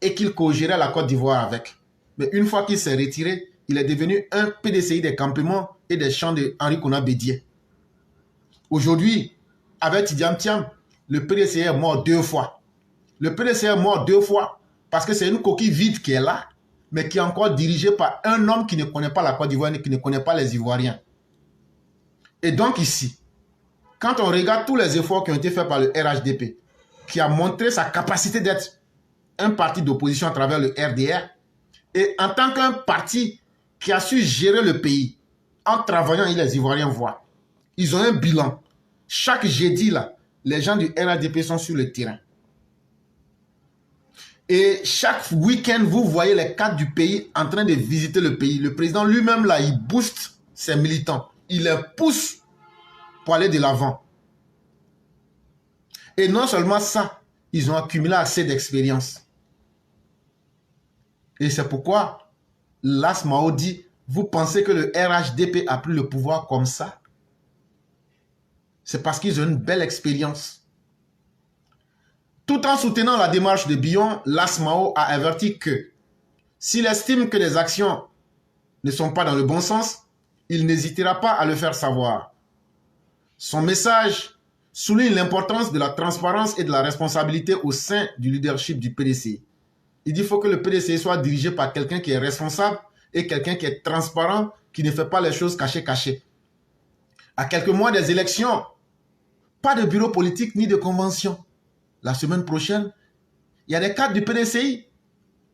et qu'il co-gérait la Côte d'Ivoire avec. Mais une fois qu'il s'est retiré, il est devenu un PDCI des campements et des champs de Henri Konan Bédié. Aujourd'hui, avec Tidiane Thiam, le PDCI est mort 2 fois. Le PDCI est mort 2 fois parce que c'est une coquille vide qui est là, mais qui est encore dirigée par un homme qui ne connaît pas la Côte d'Ivoire et qui ne connaît pas les Ivoiriens. Et donc ici, quand on regarde tous les efforts qui ont été faits par le RHDP, qui a montré sa capacité d'être un parti d'opposition à travers le RDR, et en tant qu'un parti qui a su gérer le pays, en travaillant, et les Ivoiriens voient, ils ont un bilan. Chaque jeudi, là, les gens du RHDP sont sur le terrain. Et chaque week-end, vous voyez les cadres du pays en train de visiter le pays. Le président lui-même, là, il booste ses militants. Il les pousse pour aller de l'avant. Et non seulement ça, ils ont accumulé assez d'expérience. Et c'est pourquoi l'ASMAO dit, vous pensez que le RHDP a pris le pouvoir comme ça? C'est parce qu'ils ont une belle expérience. Tout en soutenant la démarche de Billon, l'ASMAO a averti que s'il estime que les actions ne sont pas dans le bon sens, il n'hésitera pas à le faire savoir. Son message souligne l'importance de la transparence et de la responsabilité au sein du leadership du PDCI. Il dit qu'il faut que le PDCI soit dirigé par quelqu'un qui est responsable et quelqu'un qui est transparent, qui ne fait pas les choses cachées. À quelques mois des élections, pas de bureau politique ni de convention. La semaine prochaine, il y a des cadres du PDCI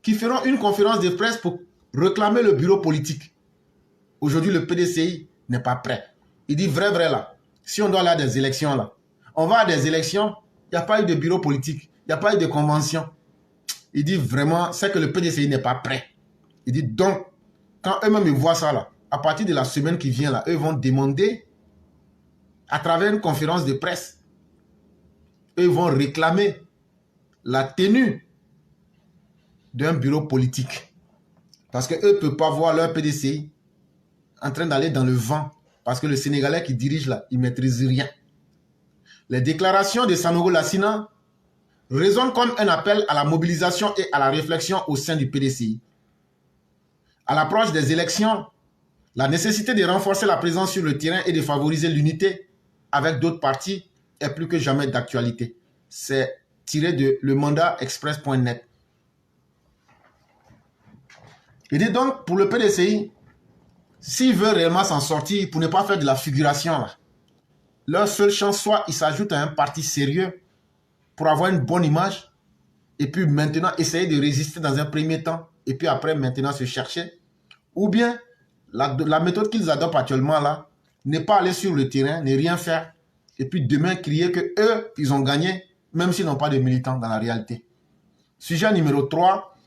qui feront une conférence de presse pour réclamer le bureau politique. Aujourd'hui, le PDCI n'est pas prêt. Il dit vrai là, si on doit aller à des élections là, on va à des élections, il n'y a pas eu de bureau politique, il n'y a pas eu de convention. Il dit vraiment, c'est que le PDCI n'est pas prêt. Il dit donc, quand eux-mêmes ils voient ça là, à partir de la semaine qui vient là, eux vont demander, à travers une conférence de presse, eux vont réclamer la tenue d'un bureau politique. Parce qu'eux ne peuvent pas voir leur PDCI en train d'aller dans le vent. Parce que le Sénégalais qui dirige là, il ne maîtrise rien. Les déclarations de Sanogo Lassina résonnent comme un appel à la mobilisation et à la réflexion au sein du PDCI. À l'approche des élections, la nécessité de renforcer la présence sur le terrain et de favoriser l'unité avec d'autres partis est plus que jamais d'actualité. C'est tiré de lemandatexpress.net. Il dit donc, pour le PDCI, s'il veut réellement s'en sortir pour ne pas faire de la figuration, là, leur seule chance, soit ils s'ajoutent à un parti sérieux pour avoir une bonne image et puis maintenant essayer de résister dans un premier temps et puis après maintenant se chercher. Ou bien, la méthode qu'ils adoptent actuellement là, n'est pas aller sur le terrain, ne rien faire et puis demain crier que eux, ils ont gagné, même s'ils n'ont pas de militants dans la réalité. Sujet numéro 3,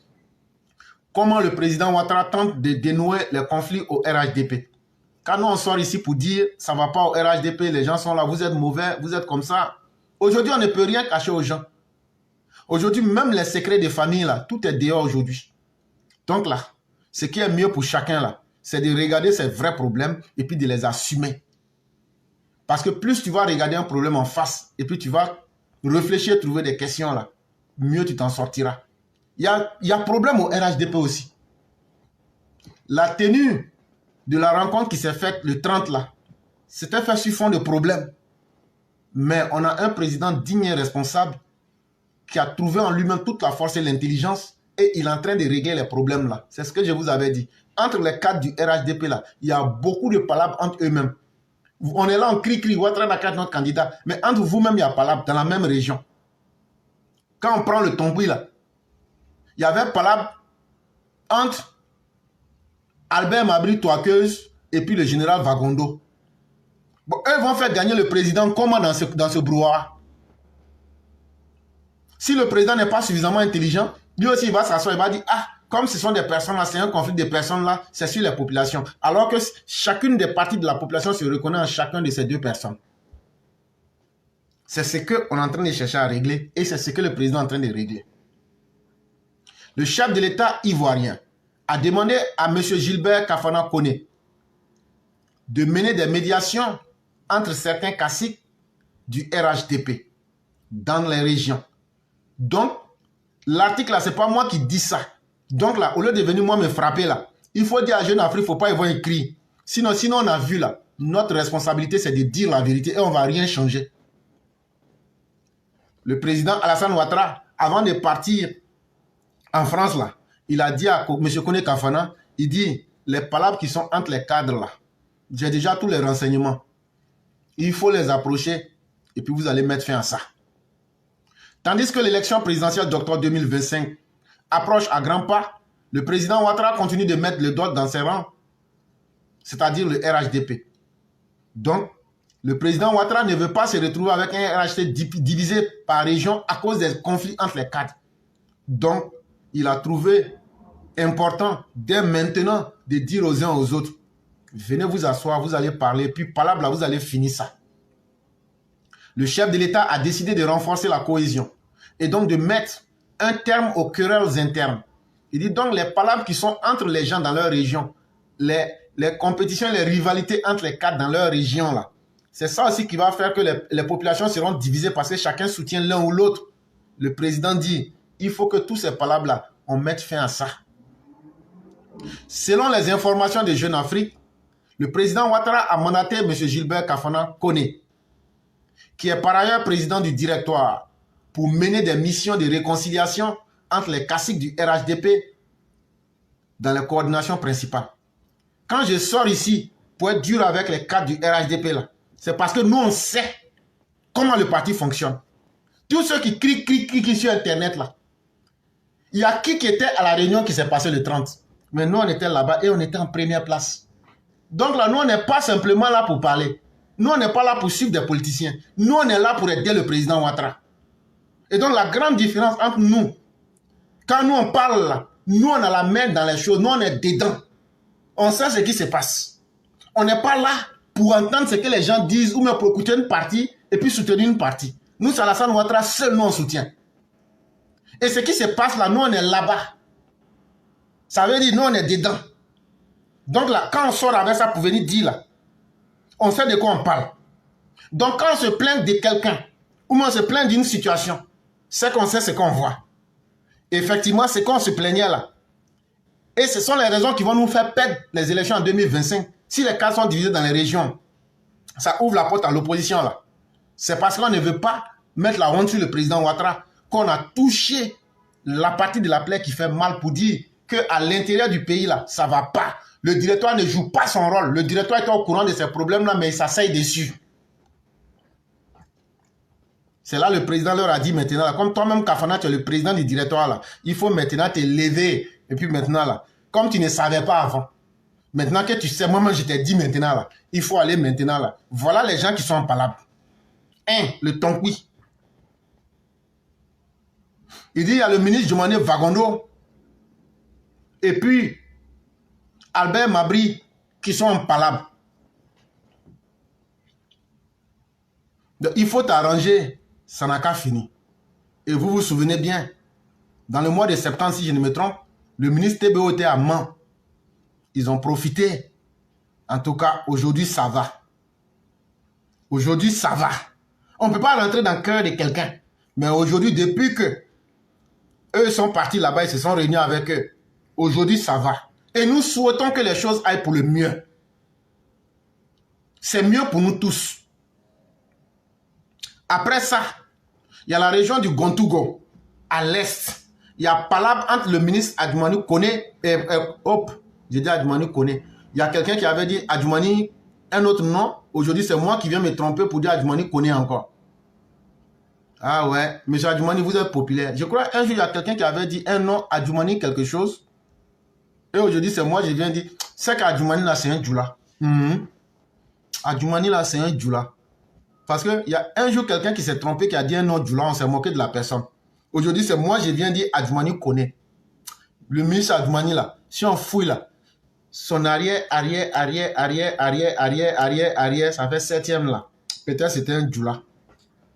comment le président Ouattara tente de dénouer les conflits au RHDP. Quand nous on sort ici pour dire ça ne va pas au RHDP, les gens sont là, vous êtes mauvais, vous êtes comme ça. Aujourd'hui, on ne peut rien cacher aux gens. Aujourd'hui, même les secrets de famille, là, tout est dehors aujourd'hui. Donc là, ce qui est mieux pour chacun, là, c'est de regarder ses vrais problèmes et puis de les assumer. Parce que plus tu vas regarder un problème en face et puis tu vas réfléchir, trouver des questions, là, mieux tu t'en sortiras. Il y a problème au RHDP aussi. La tenue de la rencontre qui s'est faite le 30 là, c'était fait sur fond de problèmes. Mais on a un président digne et responsable qui a trouvé en lui-même toute la force et l'intelligence et il est en train de régler les problèmes là. C'est ce que je vous avais dit. Entre les cadres du RHDP là, il y a beaucoup de palabres entre eux-mêmes. On est là, on crie, Ouattara n'a qu'à notre candidat. Mais entre vous-même, il y a palabre dans la même région. Quand on prend le Tombouy là, il y avait palabre entre Albert Mabry Touakeuse et puis le général Vagondo. Bon, eux vont faire gagner le président comment dans ce brouhaha? Si le président n'est pas suffisamment intelligent, lui aussi il va s'asseoir, il va dire, ah, comme ce sont des personnes là, c'est un conflit de personnes là, c'est sur les populations. Alors que chacune des parties de la population se reconnaît en chacun de ces deux personnes. C'est ce qu'on est en train de chercher à régler et c'est ce que le président est en train de régler. Le chef de l'État ivoirien a demandé à M. Gilbert Kafana Koné de mener des médiations entre certains caciques du RHDP dans les régions. Donc, l'article là, c'est pas moi qui dis ça. Donc là, au lieu de venir moi me frapper là, il faut dire à Jeune Afrique, il ne faut pas y voir écrit. Sinon on a vu là, notre responsabilité c'est de dire la vérité et on ne va rien changer. Le président Alassane Ouattara, avant de partir en France là, il a dit à M. Koné Kafana, il dit, les palabres qui sont entre les cadres là, j'ai déjà tous les renseignements. Il faut les approcher et puis vous allez mettre fin à ça. Tandis que l'élection présidentielle d'octobre 2025 approche à grands pas, le président Ouattara continue de mettre le doigt dans ses rangs, c'est-à-dire le RHDP. Donc, le président Ouattara ne veut pas se retrouver avec un RHDP divisé par région à cause des conflits entre les cadres. Donc, il a trouvé important dès maintenant de dire aux uns aux autres, venez vous asseoir, vous allez parler, puis par là, vous allez finir ça. Le chef de l'État a décidé de renforcer la cohésion et donc de mettre un terme aux querelles internes. Il dit donc les palabres qui sont entre les gens dans leur région, les compétitions, les rivalités entre les cadres dans leur région, là, c'est ça aussi qui va faire que les populations seront divisées parce que chacun soutient l'un ou l'autre. Le président dit, il faut que tous ces palabres-là, on mette fin à ça. Selon les informations de Jeune Afrique, le président Ouattara a mandaté M. Gilbert Kafana Koné, qui est par ailleurs président du directoire, pour mener des missions de réconciliation entre les caciques du RHDP dans les coordinations principales. Quand je sors ici pour être dur avec les cadres du RHDP, c'est parce que nous, on sait comment le parti fonctionne. Tous ceux qui crient sur Internet, là, il y a qui était à la réunion qui s'est passée le 30. Mais nous, on était là-bas et on était en première place. Donc là, nous, on n'est pas simplement là pour parler. Nous, on n'est pas là pour suivre des politiciens. Nous, on est là pour aider le président Ouattara. Et donc, la grande différence entre nous, quand nous, on parle là, nous, on a la main dans les choses, nous, on est dedans. On sait ce qui se passe. On n'est pas là pour entendre ce que les gens disent ou même pour écouter une partie et puis soutenir une partie. Nous, c'est Alassane Ouattara, seul nous, on soutient. Et ce qui se passe là, nous, on est là-bas. Ça veut dire, nous, on est dedans. Donc là, quand on sort avec ça pour venir dire là, on sait de quoi on parle. Donc quand on se plaint de quelqu'un, ou on se plaint d'une situation, c'est qu'on sait ce qu'on voit. Et effectivement, c'est qu'on se plaignait là. Et ce sont les raisons qui vont nous faire perdre les élections en 2025. Si les cas sont divisés dans les régions, ça ouvre la porte à l'opposition là. C'est parce qu'on ne veut pas mettre la honte sur le président Ouattara qu'on a touché la partie de la plaie qui fait mal pour dire qu'à l'intérieur du pays là, ça ne va pas. Le directoire ne joue pas son rôle. Le directoire est au courant de ces problèmes-là, mais il s'asseye dessus. C'est là le président leur a dit maintenant, là, comme toi-même, Kafana, tu es le président du directoire, là, il faut maintenant te lever. Et puis maintenant, là, comme tu ne savais pas avant, maintenant que tu sais, moi, je t'ai dit maintenant, là, il faut aller maintenant. Là. Voilà les gens qui sont en palabre. Le Tonkui. Il dit, il y a le ministre Djomane Vagondo. Et puis, Albert Mabry qui sont en palabre. Donc, il faut t'arranger, ça n'a qu'à finir. Et vous vous souvenez bien, dans le mois de septembre, si je ne me trompe, le ministre TBO était à Mans. Ils ont profité. En tout cas, aujourd'hui, ça va. Aujourd'hui, ça va. On ne peut pas rentrer dans le cœur de quelqu'un. Mais aujourd'hui, depuis que eux sont partis là-bas, ils se sont réunis avec eux. Aujourd'hui, ça va. Et nous souhaitons que les choses aillent pour le mieux. C'est mieux pour nous tous. Après ça, il y a la région du Gontougo, à l'est. Il y a palabre entre le ministre Adjoumani Koné et j'ai dit Adjoumani Koné. Il y a quelqu'un qui avait dit Adjoumani, un autre nom. Aujourd'hui, c'est moi qui viens me tromper pour dire Adjoumani Koné encore. Ah ouais, monsieur Adjoumani, vous êtes populaire. Je crois un jour, il y a quelqu'un qui avait dit un nom Adjoumani quelque chose. Et aujourd'hui, c'est moi, je viens dire, c'est qu'Adjoumani là, c'est un djoula. Adjoumani là, c'est un djoula. Parce qu'il y a un jour quelqu'un qui s'est trompé, qui a dit un nom djoula, on s'est moqué de la personne. Aujourd'hui, c'est moi, je viens dire Adjoumani Koné. Le ministre Adjoumani là, si on fouille là, son arrière, ça fait 7e là. Peut-être c'était un djoula.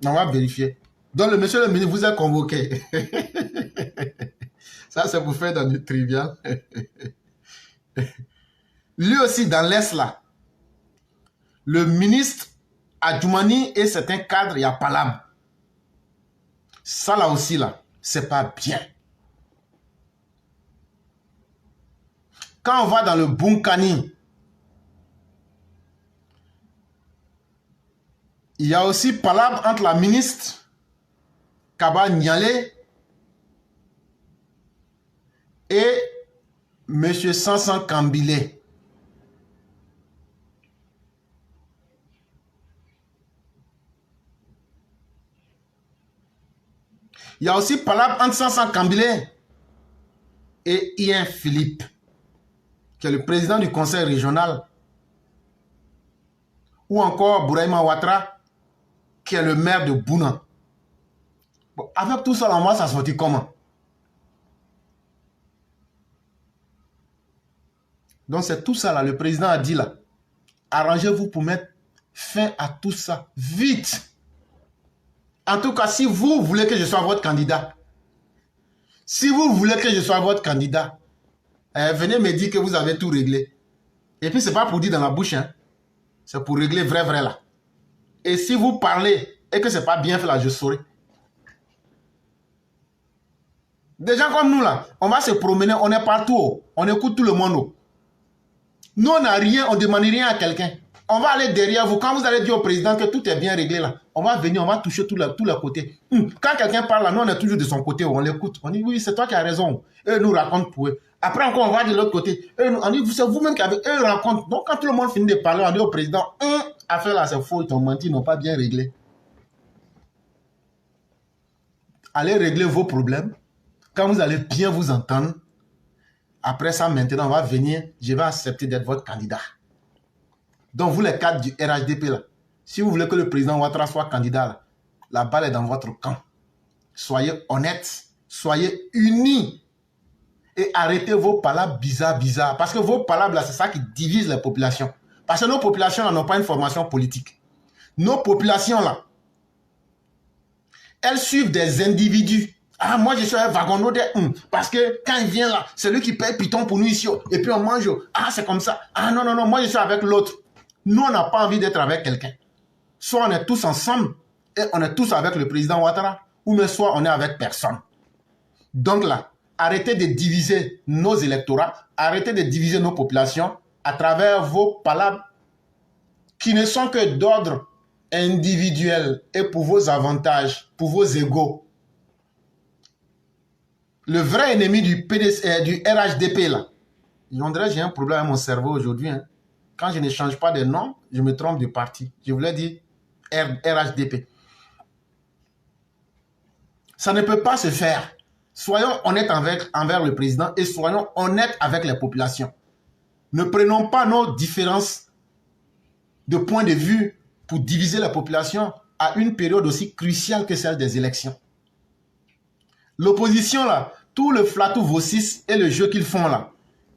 On va vérifier. Donc, le monsieur le ministre vous a convoqué. Ça, c'est pour faire dans du trivial. Lui aussi, dans l'Est, là, le ministre Adjoumani et certains cadres, il y a palabre. Ça, là aussi, là, c'est pas bien. Quand on va dans le Bunkani, il y a aussi palabre entre la ministre Kaba Nialé et M. Sansan Kambilé. Il y a aussi palabre entre Sansan Kambilé et Ian Philippe, qui est le président du conseil régional, ou encore Bouraïma Ouattara, qui est le maire de Bouna. Bon, avec tout ça, là, moi, ça sortit comment? Donc, c'est tout ça, là. Le président a dit, là, arrangez-vous pour mettre fin à tout ça. Vite! En tout cas, si vous voulez que je sois votre candidat, venez me dire que vous avez tout réglé. Et puis, ce n'est pas pour dire dans la bouche, hein. C'est pour régler vrai, là. Et si vous parlez et que ce n'est pas bien fait, là, je saurai. Des gens comme nous, là, on va se promener, on est partout, on écoute tout le monde. Nous, on n'a rien, on ne demande rien à quelqu'un. On va aller derrière vous. Quand vous allez dire au président que tout est bien réglé, là, on va venir, on va toucher tous les côtés. Quand quelqu'un parle, là, nous, on est toujours de son côté, on l'écoute. On dit, oui, c'est toi qui as raison. Eux nous racontent pour eux. Après, encore, on va de l'autre côté. On dit, c'est vous-même qui avez... Eux racontent. Donc, quand tout le monde finit de parler, on dit au président, affaire là, c'est faux, ils t'ont menti, ils n'ont pas bien réglé. Allez régler vos problèmes. Quand vous allez bien vous entendre, après ça, maintenant, on va venir, je vais accepter d'être votre candidat. Donc, vous, les cadres du RHDP, là, si vous voulez que le président Ouattara soit candidat, là, la balle est dans votre camp. Soyez honnêtes, soyez unis et arrêtez vos palabres bizarres. Parce que vos palabres, là, c'est ça qui divise les populations. Parce que nos populations, là, n'ont pas une formation politique. Nos populations, là, elles suivent des individus. Ah, moi, je suis un wagon parce que quand il vient là, c'est lui qui paye Python pour nous ici. Et puis on mange. Ah, c'est comme ça. Ah, non, moi, je suis avec l'autre. Nous, on n'a pas envie d'être avec quelqu'un. Soit on est tous ensemble et on est tous avec le président Ouattara, ou mais soit on est avec personne. Donc là, arrêtez de diviser nos électorats, arrêtez de diviser nos populations à travers vos palabres qui ne sont que d'ordre individuel et pour vos avantages, pour vos égos. Le vrai ennemi du RHDP, là, on dirait que j'ai un problème avec mon cerveau aujourd'hui. Hein. Quand je ne change pas de nom, je me trompe de parti. Je voulais dire RHDP. Ça ne peut pas se faire. Soyons honnêtes envers le président et soyons honnêtes avec les populations. Ne prenons pas nos différences de point de vue pour diviser la population à une période aussi cruciale que celle des élections. L'opposition, là, tout le flatou vossis et le jeu qu'ils font, là,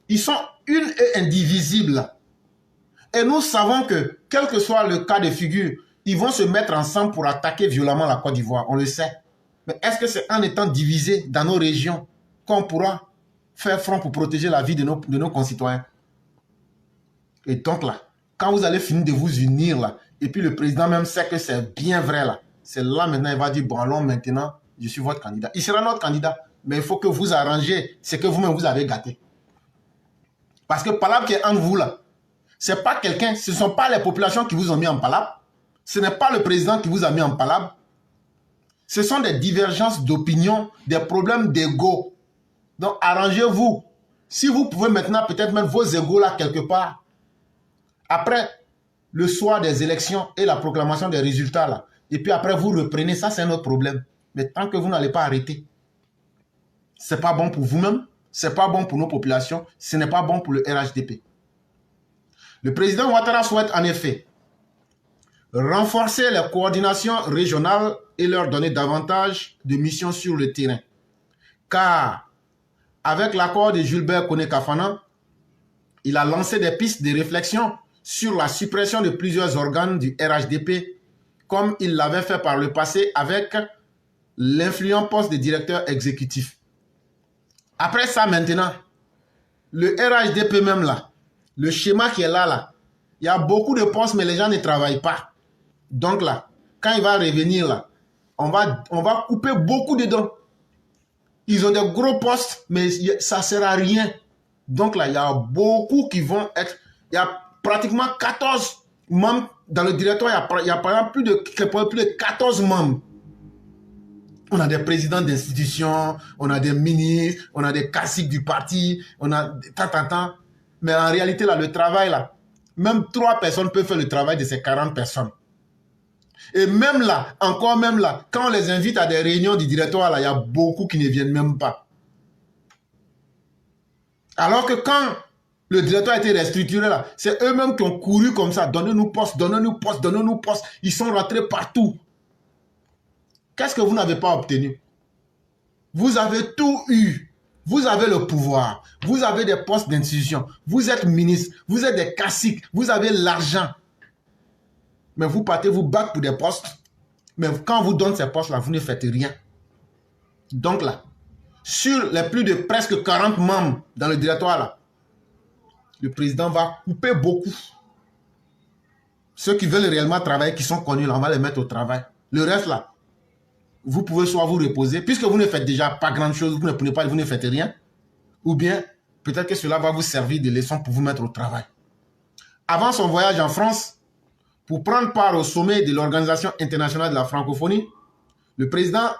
ils sont une et indivisibles. Là. Et nous savons que, quel que soit le cas de figure, ils vont se mettre ensemble pour attaquer violemment la Côte d'Ivoire. On le sait. Mais est-ce que c'est en étant divisé dans nos régions qu'on pourra faire front pour protéger la vie de nos concitoyens? Et donc là, quand vous allez finir de vous unir là, et puis le président même sait que c'est bien vrai là, c'est là maintenant il va dire, bon allons maintenant, je suis votre candidat. Il sera notre candidat, mais il faut que vous arrangez ce que vous-même vous avez gâté. Parce que palabre qui est entre vous là, c'est pas quelqu'un, ce ne sont pas les populations qui vous ont mis en palabre, ce n'est pas le président qui vous a mis en palabre, ce sont des divergences d'opinion, des problèmes d'ego. Donc arrangez-vous. Si vous pouvez maintenant peut-être mettre vos égos là quelque part, après le soir des élections et la proclamation des résultats là, et puis après vous reprenez, ça c'est notre problème. Mais tant que vous n'allez pas arrêter, ce n'est pas bon pour vous-même, ce n'est pas bon pour nos populations, ce n'est pas bon pour le RHDP. Le président Ouattara souhaite en effet renforcer les coordinations régionales et leur donner davantage de missions sur le terrain. Car avec l'accord de Julbert Kone-Kafana, il a lancé des pistes de réflexion sur la suppression de plusieurs organes du RHDP, comme il l'avait fait par le passé avec l'influent poste de directeur exécutif. Après ça maintenant, le RHDP même là, le schéma qui est là, il y a beaucoup de postes mais les gens ne travaillent pas. Donc là, quand il va revenir là, on va couper beaucoup dedans. Ils ont des gros postes mais ça ne sert à rien. Donc là, il y a beaucoup qui vont être... Il y a pratiquement 14 membres dans le directoire. Il y a par exemple plus de 14 membres. On a des présidents d'institutions, on a des ministres, on a des caciques du parti, on a tant. Mais en réalité, là, le travail, là, même 3 personnes peuvent faire le travail de ces 40 personnes. Et même là, encore même là, quand on les invite à des réunions du directoire, là, il y a beaucoup qui ne viennent même pas. Alors que quand le directoire a été restructuré, là, c'est eux-mêmes qui ont couru comme ça. Donnez-nous poste, donnez-nous poste, donnez-nous poste. Ils sont rentrés partout. Qu'est-ce que vous n'avez pas obtenu? Vous avez tout eu. Vous avez le pouvoir. Vous avez des postes d'institution. Vous êtes ministre. Vous êtes des caciques. Vous avez l'argent. Mais vous partez vous battre pour des postes. Mais quand on vous donne ces postes-là, vous ne faites rien. Donc là, sur les plus de presque 40 membres dans le directoire, là, le président va couper beaucoup. Ceux qui veulent réellement travailler, qui sont connus, là, on va les mettre au travail. Le reste, là, vous pouvez soit vous reposer, puisque vous ne faites déjà pas grand-chose, vous ne prenez pas, vous ne faites rien. Ou bien, peut-être que cela va vous servir de leçon pour vous mettre au travail. Avant son voyage en France, pour prendre part au sommet de l'Organisation internationale de la francophonie, le président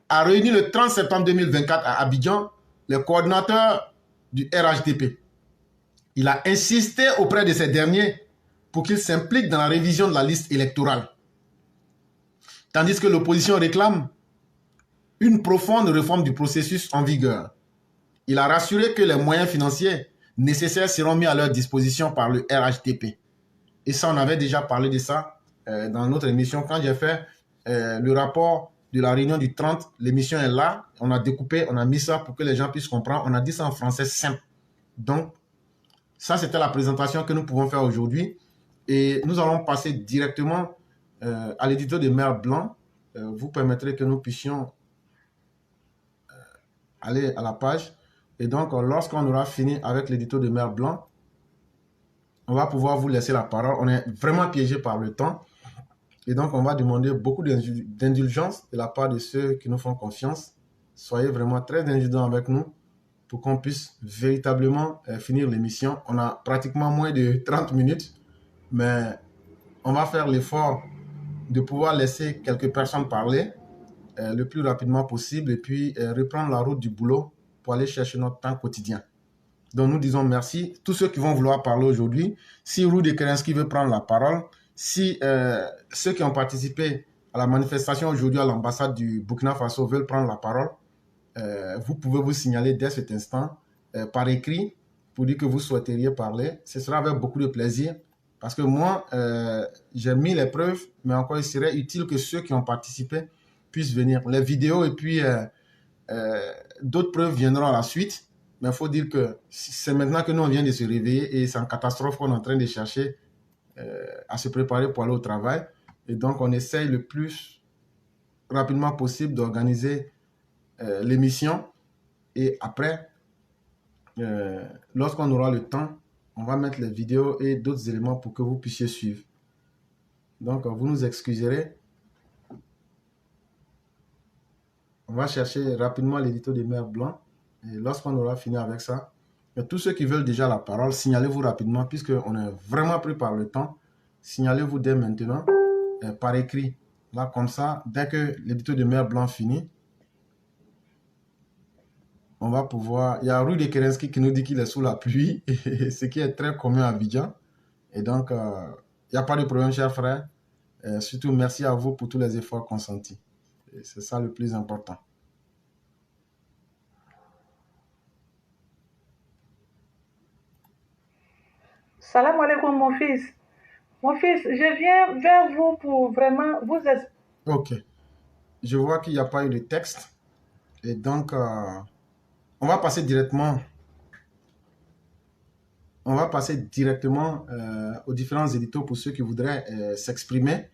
a réuni le 30 septembre 2024 à Abidjan les coordinateurs du RHDP. Il a insisté auprès de ces derniers pour qu'ils s'impliquent dans la révision de la liste électorale. Tandis que l'opposition réclame une profonde réforme du processus en vigueur. Il a rassuré que les moyens financiers nécessaires seront mis à leur disposition par le RHDP. Et ça, on avait déjà parlé de ça dans notre émission. Quand j'ai fait le rapport de la réunion du 30, l'émission est là. On a découpé, on a mis ça pour que les gens puissent comprendre. On a dit ça en français simple. Donc, ça, c'était la présentation que nous pouvons faire aujourd'hui. Et nous allons passer directement à l'édito de Mer Blanc. Vous permettrez que nous puissions aller à la page. Et donc, lorsqu'on aura fini avec l'édito de Mer Blanc, on va pouvoir vous laisser la parole. On est vraiment piégé par le temps. Et donc, on va demander beaucoup d'indulgence de la part de ceux qui nous font confiance. Soyez vraiment très indulgents avec nous pour qu'on puisse véritablement finir l'émission. On a pratiquement moins de 30 minutes, mais on va faire l'effort de pouvoir laisser quelques personnes parler le plus rapidement possible et puis reprendre la route du boulot pour aller chercher notre pain quotidien. Donc, nous disons merci. Tous ceux qui vont vouloir parler aujourd'hui, si Rudy Kerensky veut prendre la parole, si ceux qui ont participé à la manifestation aujourd'hui à l'ambassade du Burkina Faso veulent prendre la parole, vous pouvez vous signaler dès cet instant par écrit pour dire que vous souhaiteriez parler. Ce sera avec beaucoup de plaisir parce que moi, j'ai mis les preuves, mais encore il serait utile que ceux qui ont participé puissent venir. Les vidéos et puis d'autres preuves viendront à la suite. Mais il faut dire que c'est maintenant que nous, on vient de se réveiller et c'est en catastrophe qu'on est en train de chercher à se préparer pour aller au travail. Et donc, on essaye le plus rapidement possible d'organiser l'émission. Et après, lorsqu'on aura le temps, on va mettre les vidéos et d'autres éléments pour que vous puissiez suivre. Donc, vous nous excuserez. On va chercher rapidement l'édito des Mers Blancs. Et lorsqu'on aura fini avec ça, tous ceux qui veulent déjà la parole, signalez-vous rapidement, puisqu'on est vraiment pris par le temps. Signalez-vous dès maintenant, par écrit. Là, comme ça, dès que l'édito des Mers Blancs finit, on va pouvoir... Il y a Rue de Kerensky qui nous dit qu'il est sous la pluie, ce qui est très commun à Abidjan. Et donc, il n'y a pas de problème, chers frères. Surtout, merci à vous pour tous les efforts consentis. C'est ça le plus important. Salam alaikum, mon fils. Mon fils, je viens vers vous pour vraiment vous... Ok. Je vois qu'il n'y a pas eu de texte. Et donc, on va passer directement... On va passer directement aux différents éditos pour ceux qui voudraient s'exprimer.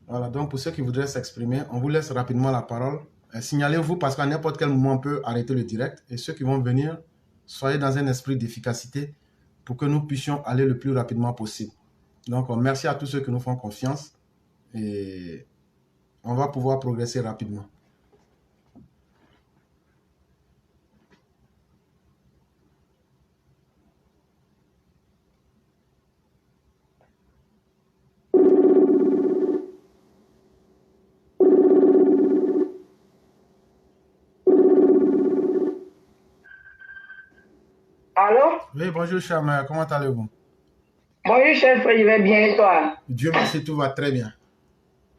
Voilà, donc pour ceux qui voudraient s'exprimer, on vous laisse rapidement la parole. Signalez-vous parce qu'à n'importe quel moment, on peut arrêter le direct. Et ceux qui vont venir, soyez dans un esprit d'efficacité pour que nous puissions aller le plus rapidement possible. Donc, merci à tous ceux qui nous font confiance et on va pouvoir progresser rapidement. Allô? Oui, bonjour, cher mère. Comment allez-vous? Bonjour, chef. Je vais bien et toi? Dieu merci, tout va très bien.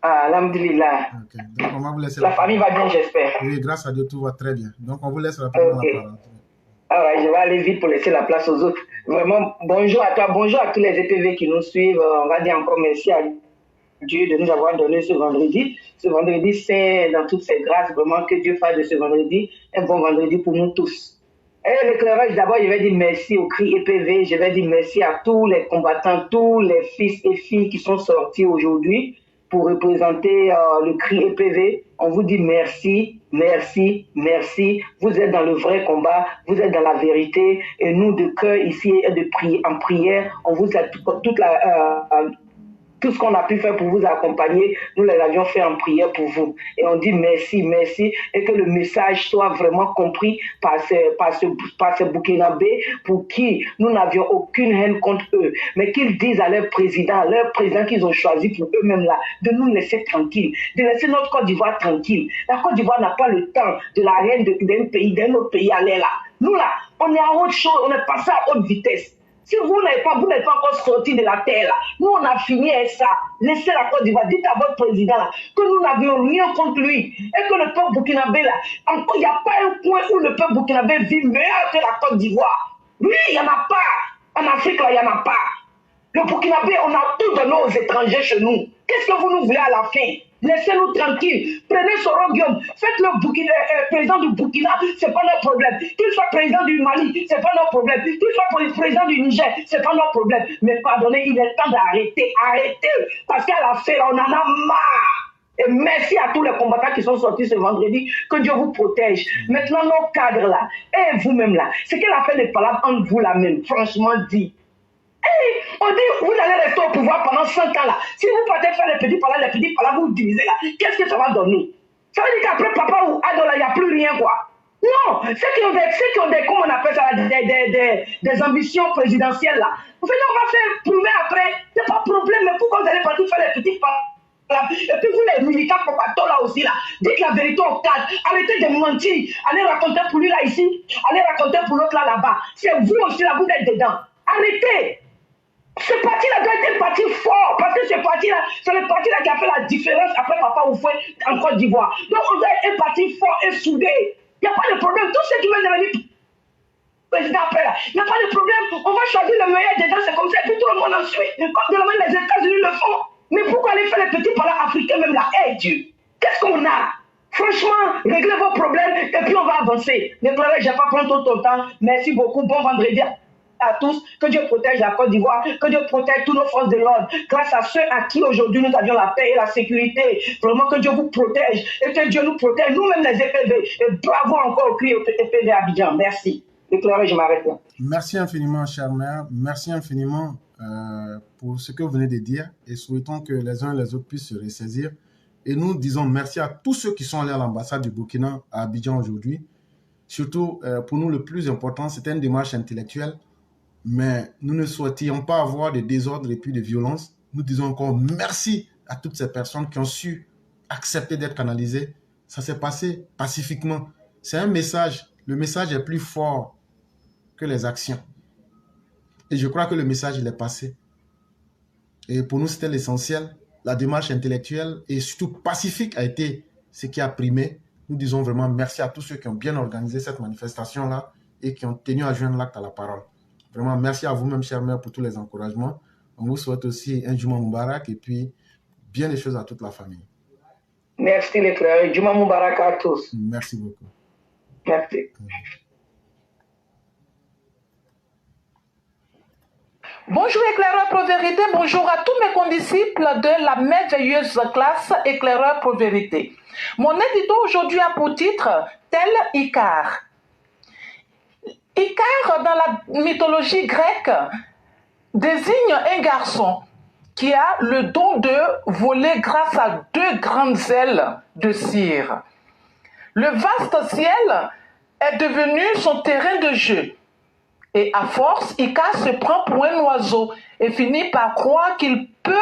Ah, alhamdulillah. Ok, donc on va vous laisser La famille va bien, j'espère. Oui, grâce à Dieu, tout va très bien. Donc, on vous laisse rapidement la parole. Alors, je vais aller vite pour laisser la place aux autres. Vraiment, bonjour à toi, bonjour à tous les EPV qui nous suivent. On va dire encore merci à Dieu de nous avoir donné ce vendredi. Ce vendredi, c'est dans toutes ses grâces, vraiment que Dieu fasse de ce vendredi un bon vendredi pour nous tous. Et l'éclairage, d'abord, je vais dire merci au CRI EPV, je vais dire merci à tous les combattants, tous les fils et filles qui sont sortis aujourd'hui pour représenter le CRI EPV. On vous dit merci, merci, merci. Vous êtes dans le vrai combat, vous êtes dans la vérité. Et nous, de cœur ici, en prière, on vous a tout ce qu'on a pu faire pour vous accompagner, nous les avions fait en prière pour vous. Et on dit merci, merci, et que le message soit vraiment compris par ces Burkinabés pour qui nous n'avions aucune haine contre eux, mais qu'ils disent à leur président qu'ils ont choisi pour eux-mêmes là, de nous laisser tranquilles, de laisser notre Côte d'Ivoire tranquille. La Côte d'Ivoire n'a pas le temps de la haine d'un autre pays aller là. Nous là, on est à autre chose, on est passé à haute vitesse. Si vous n'êtes pas encore sorti de la terre, là, nous on a fini avec ça. Laissez la Côte d'Ivoire, dites à votre président là, que nous n'avions rien contre lui. Et que le peuple burkinabé là, encore il n'y a pas un point où le peuple burkinabé vit meilleur que la Côte d'Ivoire. Oui, il n'y en a pas. En Afrique là, il n'y en a pas. Le Burkinabé, on a tout donné aux étrangers chez nous. Qu'est-ce que vous nous voulez à la fin? Laissez-nous tranquilles. Prenez Soro Guillaume. Faites-le président du Burkina, c'est pas notre problème. Qu'il soit président du Mali, c'est pas notre problème. Qu'il soit président du Niger, c'est pas notre problème. Mais pardonnez, il est temps d'arrêter. Arrêtez. Parce qu'à la fin, on en a marre. Et merci à tous les combattants qui sont sortis ce vendredi. Que Dieu vous protège. Maintenant, nos cadres là, et vous-même là, c'est qu'elle a fait des palabres entre vous là même, franchement dit. Hey, on dit, vous allez rester au pouvoir pendant 100 ans là. Si vous partez faire les petits palabres, vous divisez là, qu'est-ce que ça va donner? Ça veut dire qu'après papa ou ado là, il n'y a plus rien quoi. Non, ceux qui ont des, comment on appelle ça, des ambitions présidentielles là. Vous faites, on va faire prouver après, c'est pas de problème, mais pourquoi vous allez partir faire les petits palabres? Et puis vous les militants combattants là aussi là, dites la vérité au cadre, arrêtez de mentir, allez raconter pour lui là ici, allez raconter pour l'autre là-bas. C'est vous aussi là, vous êtes dedans. Arrêtez. Ce parti-là doit être un parti fort, parce que ce parti-là, c'est le parti-là qui a fait la différence après Papa Oufoué en Côte d'Ivoire. Donc on doit être un parti fort et soudé. Il n'y a pas de problème. Tous ceux qui veulent devenir président après là, il n'y a pas de problème. On va choisir le meilleur des gens, c'est comme ça, et puis tout le monde en suit. Comme de la main les États-Unis le font. Mais pourquoi aller faire les petits palais africains même là? Hey Dieu, qu'est-ce qu'on a? Franchement, réglez vos problèmes et puis on va avancer. Mais je ne vais pas prendre tout ton temps. Merci beaucoup. Bon vendredi. à tous. Que Dieu protège la Côte d'Ivoire, que Dieu protège toutes nos forces de l'ordre. Grâce à ceux à qui aujourd'hui nous avions la paix et la sécurité. Vraiment que Dieu vous protège et que Dieu nous protège, nous-mêmes les EPV. Et bravo encore au CRI EPV Abidjan. Merci. Éclairé, je m'arrête là. Merci infiniment, chère mère. Merci infiniment pour ce que vous venez de dire et souhaitons que les uns et les autres puissent se ressaisir. Et nous disons merci à tous ceux qui sont allés à l'ambassade du Burkina à Abidjan aujourd'hui. Surtout, pour nous, le plus important, c'était une démarche intellectuelle, mais nous ne souhaitions pas avoir de désordre et puis de violence. Nous disons encore merci à toutes ces personnes qui ont su accepter d'être canalisées. Ça s'est passé pacifiquement. C'est un message. Le message est plus fort que les actions. Et je crois que le message, il est passé. Et pour nous, c'était l'essentiel. La démarche intellectuelle et surtout pacifique a été ce qui a primé. Nous disons vraiment merci à tous ceux qui ont bien organisé cette manifestation-là et qui ont tenu à joindre l'acte à la parole. Vraiment, merci à vous-même, chère mère, pour tous les encouragements. On vous souhaite aussi un Juma Moubarak et puis bien des choses à toute la famille. Merci les frères. Juma Moubarak à tous. Merci beaucoup. Merci. Bonjour éclaireur Pro-Vérité, bonjour à tous mes condisciples de la merveilleuse classe éclaireur Pro-Vérité. Mon édito aujourd'hui a pour titre tel Icare. Icare dans la mythologie grecque désigne un garçon qui a le don de voler grâce à deux grandes ailes de cire. Le vaste ciel est devenu son terrain de jeu. Et à force, Icare se prend pour un oiseau et finit par croire qu'il peut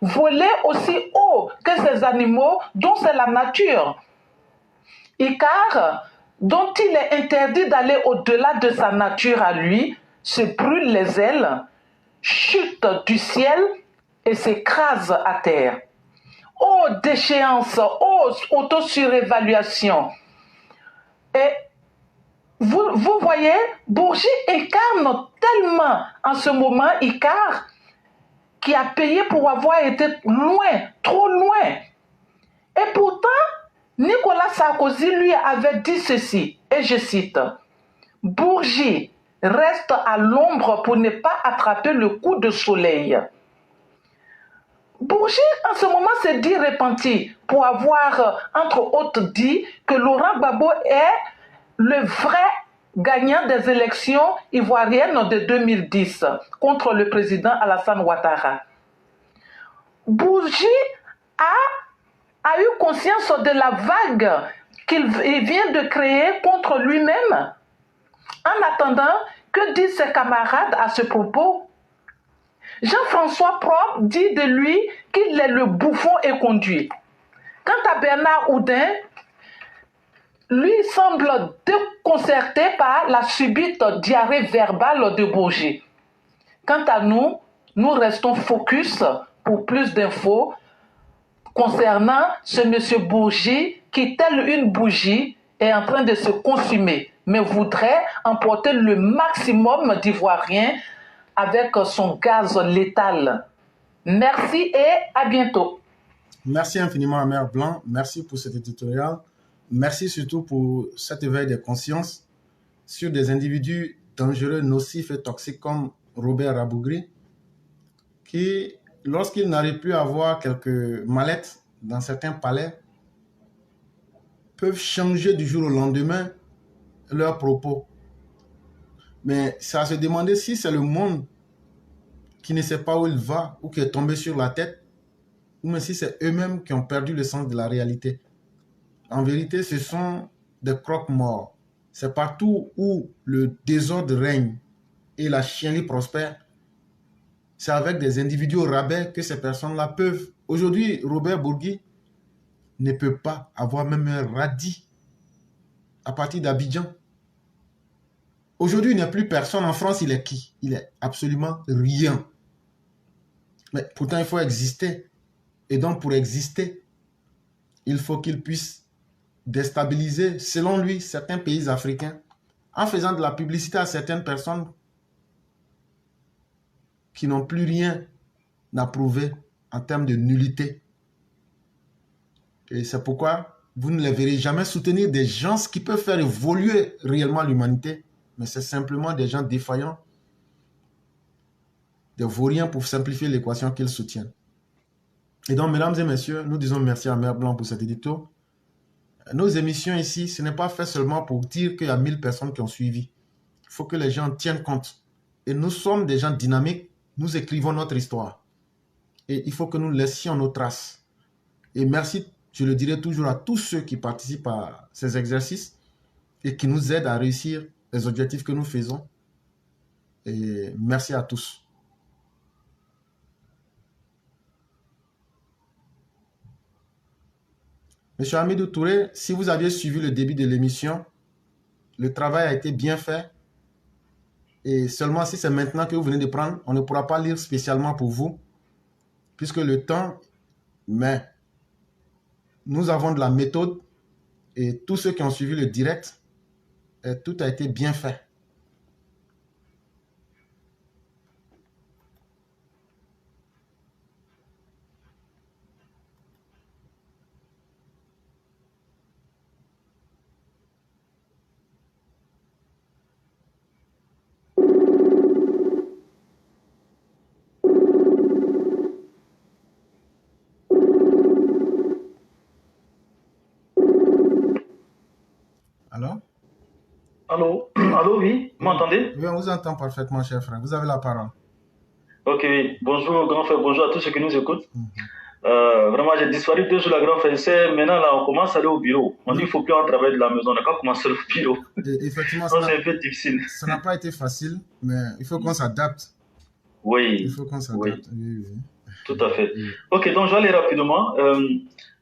voler aussi haut que ces animaux dont c'est la nature. Icare, dont il est interdit d'aller au-delà de sa nature à lui, se brûle les ailes, chute du ciel et s'écrase à terre. Oh déchéance, oh auto-surévaluation. Et vous voyez, Bourgi incarne tellement en ce moment Icare qui a payé pour avoir été loin, trop loin. Et pourtant, Nicolas Sarkozy lui avait dit ceci, et je cite, « Bourgi reste à l'ombre pour ne pas attraper le coup de soleil. » Bourgi, en ce moment, s'est dit repenti pour avoir, entre autres, dit que Laurent Gbagbo est le vrai gagnant des élections ivoiriennes de 2010 contre le président Alassane Ouattara. Bourgi a eu conscience de la vague qu'il vient de créer contre lui-même. En attendant, que disent ses camarades à ce propos? Jean-François Propre dit de lui qu'il est le bouffon éconduit. Quant à Bernard Houdin, lui semble déconcerté par la subite diarrhée verbale de Bourgi. Quant à nous, nous restons focus pour plus d'infos concernant ce monsieur Bourgi qui, tel une bougie, est en train de se consumer, mais voudrait emporter le maximum d'Ivoiriens avec son gaz létal. Merci et à bientôt. Merci infiniment à Mère Blanc. Merci pour cet éditorial. Merci surtout pour cet éveil de conscience sur des individus dangereux, nocifs et toxiques comme Robert Rabougri, qui, lorsqu'ils n'arrivent plus à avoir quelques mallettes dans certains palais, peuvent changer du jour au lendemain leurs propos. Mais c'est à se demander si c'est le monde qui ne sait pas où il va ou qui est tombé sur la tête, ou même si c'est eux-mêmes qui ont perdu le sens de la réalité. En vérité, ce sont des croque-morts. C'est partout où le désordre règne et la chienlit prospère. C'est avec des individus au rabais que ces personnes-là peuvent. Aujourd'hui, Robert Bourgi ne peut pas avoir même un radis à partir d'Abidjan. Aujourd'hui, il n'y a plus personne. En France, il est qui? Il est absolument rien. Mais pourtant, il faut exister. Et donc, pour exister, il faut qu'il puisse déstabiliser, selon lui, certains pays africains en faisant de la publicité à certaines personnes qui n'ont plus rien à prouver en termes de nullité. Et c'est pourquoi vous ne les verrez jamais soutenir des gens qui peuvent faire évoluer réellement l'humanité, mais c'est simplement des gens défaillants des vauriens pour simplifier l'équation qu'ils soutiennent. Et donc, mesdames et messieurs, nous disons merci à Mère Blanc pour cet édito. Nos émissions ici, ce n'est pas fait seulement pour dire qu'il y a 1000 personnes qui ont suivi. Il faut que les gens tiennent compte. Et nous sommes des gens dynamiques, nous écrivons notre histoire. Et il faut que nous laissions nos traces. Et merci, je le dirai toujours à tous ceux qui participent à ces exercices et qui nous aident à réussir les objectifs que nous faisons. Et merci à tous. Monsieur Hamidou Touré, si vous aviez suivi le début de l'émission, le travail a été bien fait. Et seulement si c'est maintenant que vous venez de prendre, on ne pourra pas lire spécialement pour vous, puisque le temps, mais nous avons de la méthode et tous ceux qui ont suivi le direct, tout a été bien fait. Allô? Allô, oui? Vous m'entendez? Oui, on vous entend parfaitement, cher frère. Vous avez la parole. Ok, bonjour, grand frère, bonjour à tous ceux qui nous écoutent. Vraiment, j'ai disparu 2 jours, la grand frère. Maintenant, là, on commence à aller au bureau. On dit qu'il ne faut plus en travailler de la maison. On n'a pas commencé au bureau. Et effectivement, c'est un peu difficile. Ça n'a pas été facile, mais il faut qu'on s'adapte. Oui. Il faut qu'on s'adapte. Oui. Tout à fait. Ok, donc je vais aller rapidement.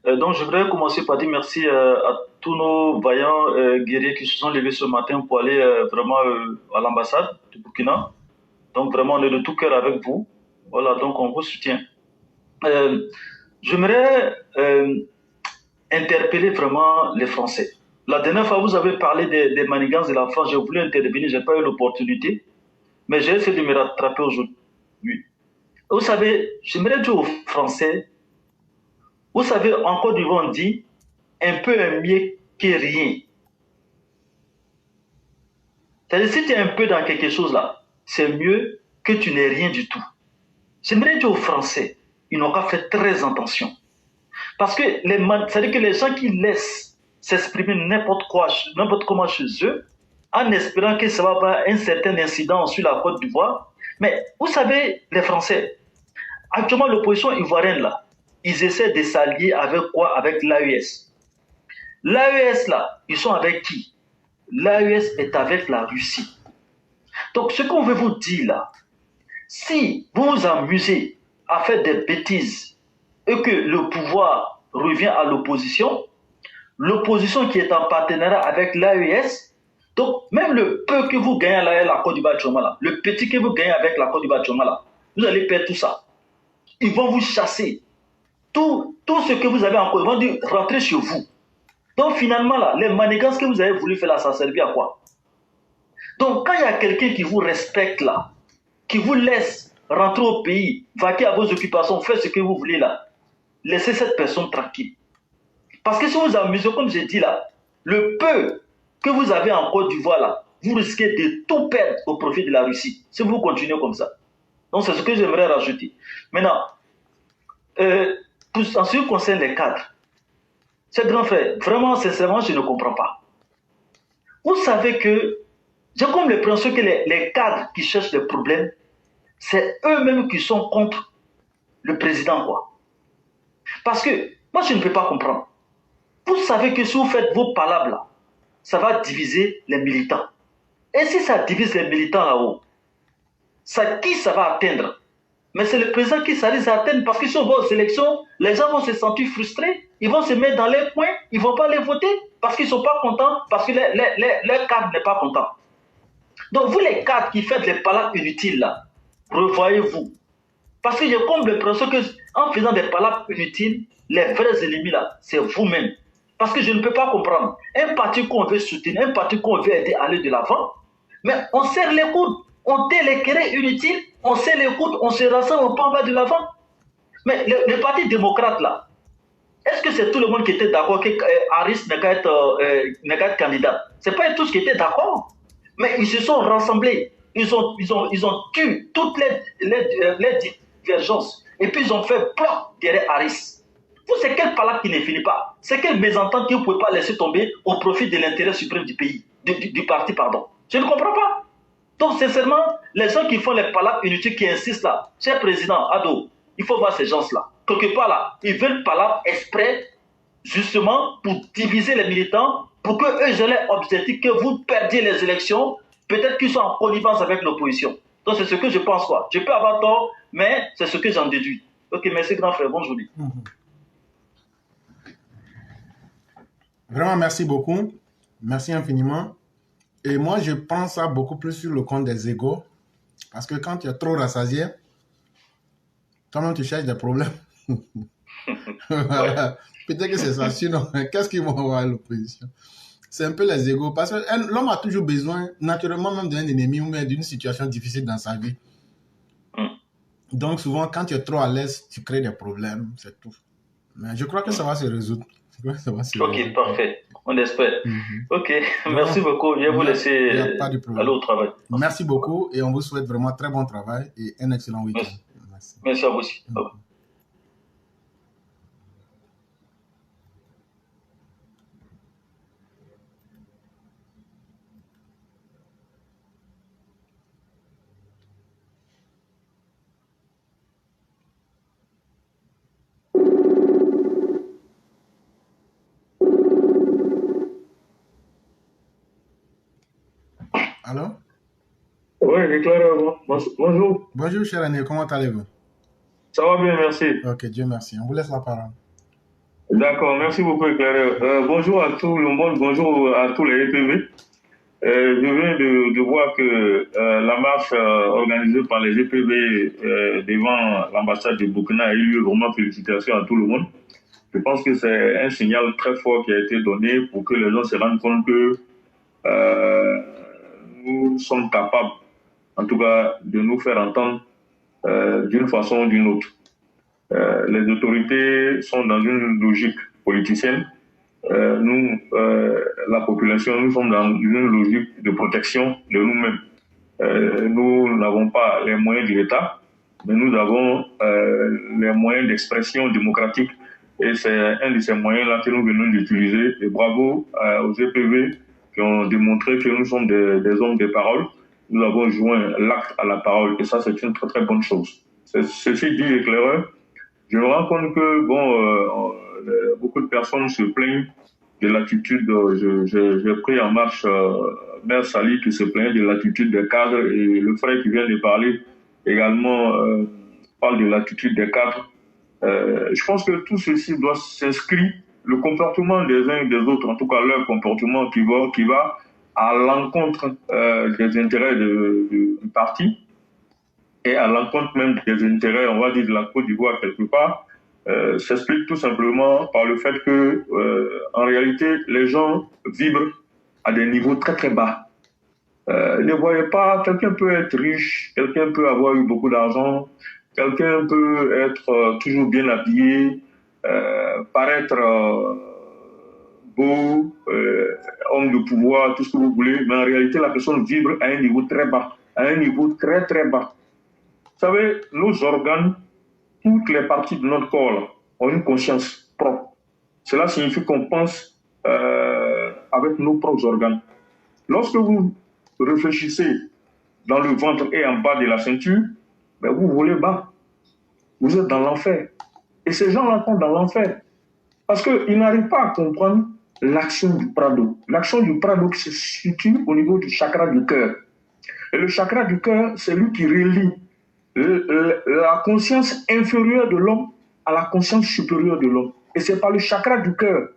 Donc, je voudrais commencer par dire merci à tous nos vaillants guerriers qui se sont levés ce matin pour aller vraiment à l'ambassade du Burkina. Donc, vraiment, on est de tout cœur avec vous. Voilà, donc on vous soutient. J'aimerais interpeller vraiment les Français. La dernière fois, vous avez parlé des manigances de la France. J'ai voulu intervenir, je n'ai pas eu l'opportunité. Mais j'ai essayé de me rattraper aujourd'hui. Vous savez, j'aimerais dire aux Français, vous savez, en Côte d'Ivoire, on dit un peu mieux que rien. C'est-à-dire, si tu es un peu dans quelque chose là, c'est mieux que tu n'aies rien du tout. J'aimerais dire aux Français, ils n'ont qu'à faire très attention. Parce que c'est-à-dire que les gens qui laissent s'exprimer n'importe comment chez eux, en espérant que ça va avoir un certain incident sur la Côte d'Ivoire. Mais vous savez, les Français, actuellement l'opposition ivoirienne là, ils essaient de s'allier avec quoi? Avec l'AES. L'AES là, ils sont avec qui? L'AES est avec la Russie. Donc ce qu'on veut vous dire là, si vous vous amusez à faire des bêtises et que le pouvoir revient à l'opposition qui est en partenariat avec l'AES, donc même le peu que vous gagnez à la Côte d'Ivoire, le petit que vous gagnez avec la Côte d'Ivoire, vous allez perdre tout ça. Ils vont vous chasser. Tout ce que vous avez encore, ils vont dire rentrez chez vous. Donc finalement, là, les manigances que vous avez voulu faire là, ça servit à quoi? Donc quand il y a quelqu'un qui vous respecte là, qui vous laisse rentrer au pays, vaquer à vos occupations, faire ce que vous voulez là, laissez cette personne tranquille. Parce que si vous vous amusez, comme j'ai dit là, le peu que vous avez en Côte d'Ivoire là, vous risquez de tout perdre au profit de la Russie, si vous continuez comme ça. Donc c'est ce que j'aimerais rajouter. Maintenant, en ce qui concerne les cadres, ces grands frères, vraiment, sincèrement, je ne comprends pas. Vous savez que, j'ai comme l'impression que les cadres qui cherchent des problèmes, c'est eux-mêmes qui sont contre le président, quoi. Parce que, moi, je ne peux pas comprendre. Vous savez que si vous faites vos palabres, là, ça va diviser les militants. Et si ça divise les militants là-haut, qui ça va atteindre? Mais c'est le président qui ça les atteindre parce que si on va aux élections, les gens vont se sentir frustrés, ils vont se mettre dans les coins, ils ne vont pas les voter parce qu'ils ne sont pas contents, parce que leur cadre n'est pas content. Donc vous les cadres qui faites les palabres inutiles là, revoyez-vous. Parce que j'ai comme l'impression qu'en faisant des palabres inutiles, les vrais ennemis là, c'est vous-même. Parce que je ne peux pas comprendre. Un parti qu'on veut soutenir, un parti qu'on veut aider à aller de l'avant, mais on serre les coudes. On tait les querelles inutiles, on serre les coudes, on se rassemble, on va de l'avant. Mais le parti démocrate là, est-ce que c'est tout le monde qui était d'accord que Harris n'est qu'à être candidat? Ce n'est pas tous qui étaient d'accord. Mais ils se sont rassemblés. ils ont tué toutes les divergences. Et puis ils ont fait bloc derrière Harris. Vous, c'est quelle palabre qui ne finit pas? C'est quelle mésentente que vous ne pouvez pas laisser tomber au profit de l'intérêt suprême du pays, du parti, pardon. Je ne comprends pas. Donc, sincèrement, les gens qui font les palabres inutiles, qui insistent là, cher président Ado, il faut voir ces gens-là. Quelque part là, ils veulent palabres exprès, justement, pour diviser les militants, pour qu'eux aient l'objectif que vous perdiez les élections, peut-être qu'ils sont en connivence avec l'opposition. Donc, c'est ce que je pense, quoi. Je peux avoir tort, mais c'est ce que j'en déduis. Ok, merci grand frère, bonne journée. Vraiment, merci beaucoup. Merci infiniment. Et moi, je prends ça beaucoup plus sur le compte des égos. Parce que quand tu es trop rassasié, toi-même, tu cherches des problèmes. Voilà. Peut-être que c'est ça. Sinon, qu'est-ce qu'ils vont avoir à l'opposition? C'est un peu les égos. Parce que l'homme a toujours besoin, naturellement, même d'un ennemi ou même d'une situation difficile dans sa vie. Donc, souvent, quand tu es trop à l'aise, tu crées des problèmes. C'est tout. Mais je crois que ça va se résoudre. Ok, parfait. On espère. Ok, merci beaucoup. Je vais vous laisser aller au travail. Merci beaucoup et on vous souhaite vraiment très bon travail et un excellent week-end. Merci à vous aussi. Allô? Oui, Claire, bonjour. Bonjour, cher ami, comment allez-vous? Ça va bien, merci. Ok, Dieu merci. On vous laisse la parole. D'accord, merci beaucoup, Claire. Bonjour à tout le monde, bonjour à tous les EPV. Je viens de voir que la marche organisée par les EPV devant l'ambassade de Burkina a eu lieu. Vraiment, félicitations à tout le monde. Je pense que c'est un signal très fort qui a été donné pour que les gens se rendent compte que nous sommes capables, en tout cas, de nous faire entendre d'une façon ou d'une autre. Les autorités sont dans une logique politicienne. Nous, la population, nous sommes dans une logique de protection de nous-mêmes. Nous n'avons pas les moyens de l'État, mais nous avons les moyens d'expression démocratique. Et c'est un de ces moyens-là que nous venons d'utiliser. Et bravo aux EPV qui ont démontré que nous sommes des hommes de parole. Nous avons joint l'acte à la parole. Et ça, c'est une très, très bonne chose. Ceci dit, éclaireur, je me rends compte que beaucoup de personnes se plaignent de l'attitude. J'ai pris en marche Mère Sali qui se plaignait de l'attitude des cadres et le frère qui vient de parler également parle de l'attitude des cadres. Je pense que tout ceci doit s'inscrire, le comportement des uns et des autres, en tout cas leur comportement qui va à l'encontre des intérêts du parti et à l'encontre même des intérêts, on va dire, de la Côte d'Ivoire quelque part, s'explique tout simplement par le fait que, en réalité, les gens vibrent à des niveaux très très bas. Ne voyez pas, quelqu'un peut être riche, quelqu'un peut avoir eu beaucoup d'argent, quelqu'un peut être toujours bien habillé, paraître beau, homme de pouvoir, tout ce que vous voulez, mais en réalité, la personne vibre à un niveau très bas, à un niveau très très bas. Vous savez, nos organes, toutes les parties de notre corps ont une conscience propre. Cela signifie qu'on pense avec nos propres organes. Lorsque vous réfléchissez dans le ventre et en bas de la ceinture, ben vous volez bas. Vous êtes dans l'enfer. Et ces gens-là sont dans l'enfer. Parce qu'ils n'arrivent pas à comprendre l'action du prado. L'action du prado se situe au niveau du chakra du cœur. Et le chakra du cœur, c'est lui qui relie la conscience inférieure de l'homme à la conscience supérieure de l'homme. Et c'est par le chakra du cœur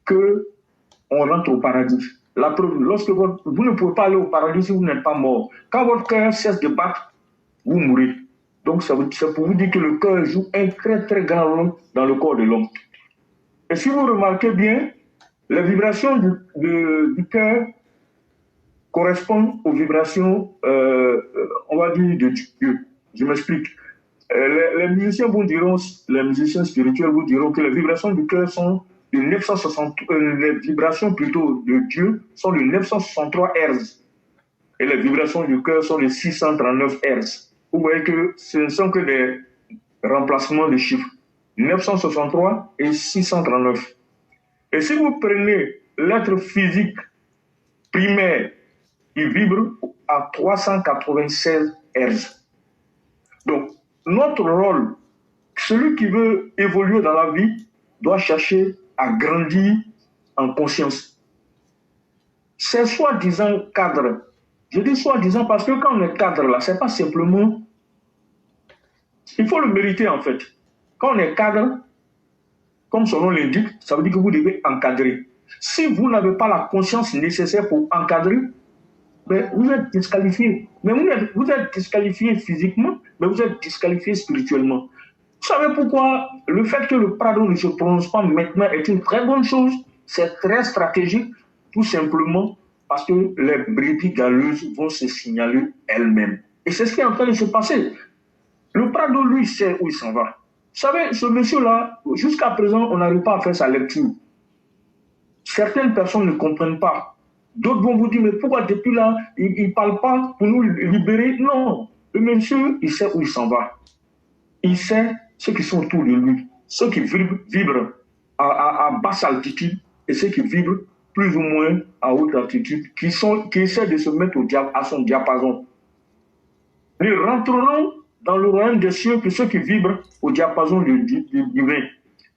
qu'on rentre au paradis. La preuve, lorsque vous ne pouvez pas aller au paradis si vous n'êtes pas mort. Quand votre cœur cesse de battre, vous mourrez. Donc c'est pour vous dire que le cœur joue un très très grand rôle dans le corps de l'homme. Et si vous remarquez bien, les vibrations du cœur correspondent aux vibrations, on va dire, de Dieu. Je m'explique. Les musiciens vous diront, les musiciens spirituels vous diront que les vibrations du cœur sont de 960, les vibrations plutôt de Dieu sont de 963 Hz. Et les vibrations du cœur sont de 639 Hz. Vous voyez que ce ne sont que des remplacements de chiffres. 963 et 639. Et si vous prenez l'être physique primaire, il vibre à 396 Hz. Donc, notre rôle, celui qui veut évoluer dans la vie, doit chercher à grandir en conscience. C'est soi-disant cadre. Je dis soi-disant parce que quand on est cadre là, c'est pas simplement... Il faut le mériter en fait. Quand on est cadre, comme son nom l'indique, ça veut dire que vous devez encadrer. Si vous n'avez pas la conscience nécessaire pour encadrer, ben, vous êtes disqualifié. Mais vous êtes disqualifié physiquement, mais vous êtes disqualifié spirituellement. Vous savez pourquoi le fait que le Prado ne se prononce pas maintenant est une très bonne chose? C'est très stratégique, tout simplement parce que les brebis galeuses vont se signaler elles-mêmes. Et c'est ce qui est en train de se passer. Le Prado, lui, sait où il s'en va. Vous savez, ce monsieur-là, jusqu'à présent, on n'arrive pas à faire sa lecture. Certaines personnes ne comprennent pas. D'autres vont vous dire, mais pourquoi depuis là, il ne parle pas pour nous libérer? Non, le monsieur, il sait où il s'en va. Il sait ceux qui sont autour de lui, ceux qui vibrent à basse altitude et ceux qui vibrent plus ou moins à haute altitude, qui essaient de se mettre à son diapason. Ils rentreront dans le royaume des cieux que ceux qui vibrent au diapason du divin.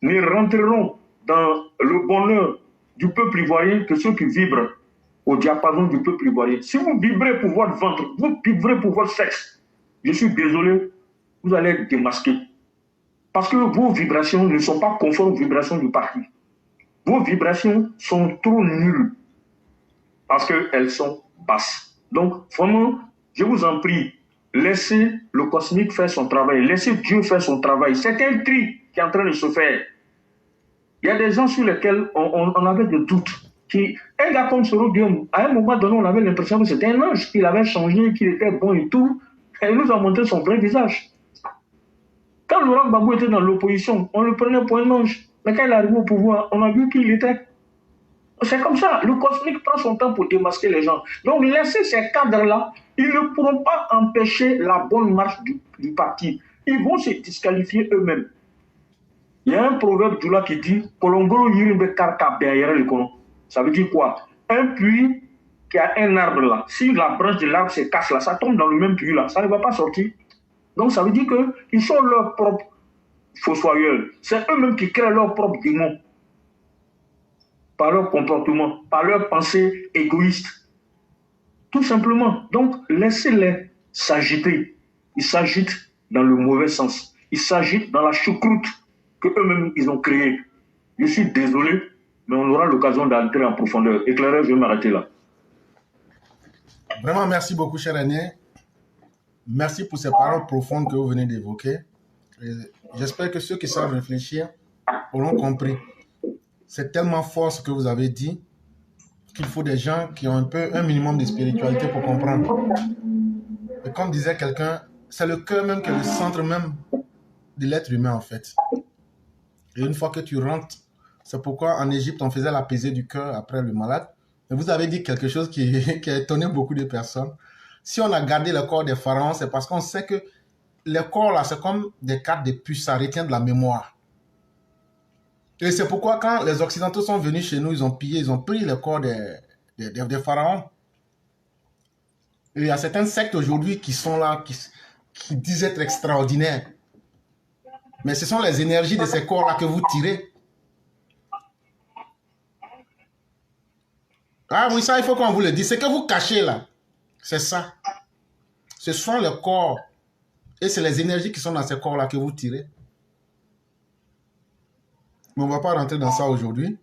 Ils rentreront dans le bonheur du peuple ivoirien que ceux qui vibrent au diapason du peuple ivoirien. Si vous vibrez pour votre ventre, vous vibrez pour votre sexe, je suis désolé, vous allez être démasqué. Parce que vos vibrations ne sont pas conformes aux vibrations du parti. Vos vibrations sont trop nulles parce qu'elles sont basses. Donc, vraiment, je vous en prie, laissez le cosmique faire son travail, laissez Dieu faire son travail. C'est un tri qui est en train de se faire. Il y a des gens sur lesquels on avait des doutes. Un gars comme Soro Guillaume, à un moment donné, on avait l'impression que c'était un ange, qu'il avait changé, qu'il était bon et tout. Et il nous a montré son vrai visage. Quand Laurent Gbagbo était dans l'opposition, on le prenait pour un ange. Mais quand il est arrivé au pouvoir, on a vu qui il était. C'est comme ça. Le cosmique prend son temps pour démasquer les gens. Donc, laissez ces cadres-là. Ils ne pourront pas empêcher la bonne marche du parti. Ils vont se disqualifier eux-mêmes. Il y a un proverbe du là qui dit Kolongoro Yirimbe Karka Béayere le Kono. Ça veut dire quoi? Un puits qui a un arbre là. Si la branche de l'arbre se casse là, ça tombe dans le même puits là. Ça ne va pas sortir. Donc, ça veut dire qu'ils sont leurs propres fossoyeurs. C'est eux-mêmes qui créent leurs propres démons. Par leur comportement, par leurs pensées égoïstes. Tout simplement. Donc, laissez-les s'agiter. Ils s'agitent dans le mauvais sens. Ils s'agitent dans la choucroute qu'eux-mêmes ils ont créée. Je suis désolé, mais on aura l'occasion d'entrer en profondeur. Éclaireur, je vais m'arrêter là. Vraiment, merci beaucoup, cher Aîné. Merci pour ces paroles profondes que vous venez d'évoquer. J'espère que ceux qui savent réfléchir auront compris. C'est tellement fort ce que vous avez dit qu'il faut des gens qui ont un minimum de spiritualité pour comprendre. Et comme disait quelqu'un, c'est le cœur même qui est le centre même de l'être humain en fait. Et une fois que tu rentres, c'est pourquoi en Égypte on faisait la pesée du cœur après le malade. Mais vous avez dit quelque chose qui a étonné beaucoup de personnes. Si on a gardé le corps des pharaons, c'est parce qu'on sait que les corps là, c'est comme des cartes de puce, ça retient de la mémoire. Et c'est pourquoi quand les Occidentaux sont venus chez nous, ils ont pris le corps des pharaons. Et il y a certains sectes aujourd'hui qui sont là, qui disent être extraordinaires. Mais ce sont les énergies de ces corps-là que vous tirez. Ah oui, ça, il faut qu'on vous le dise. C'est que vous cachez là. C'est ça. Ce sont les corps. Et c'est les énergies qui sont dans ces corps-là que vous tirez. Mais on ne va pas rentrer dans ça aujourd'hui.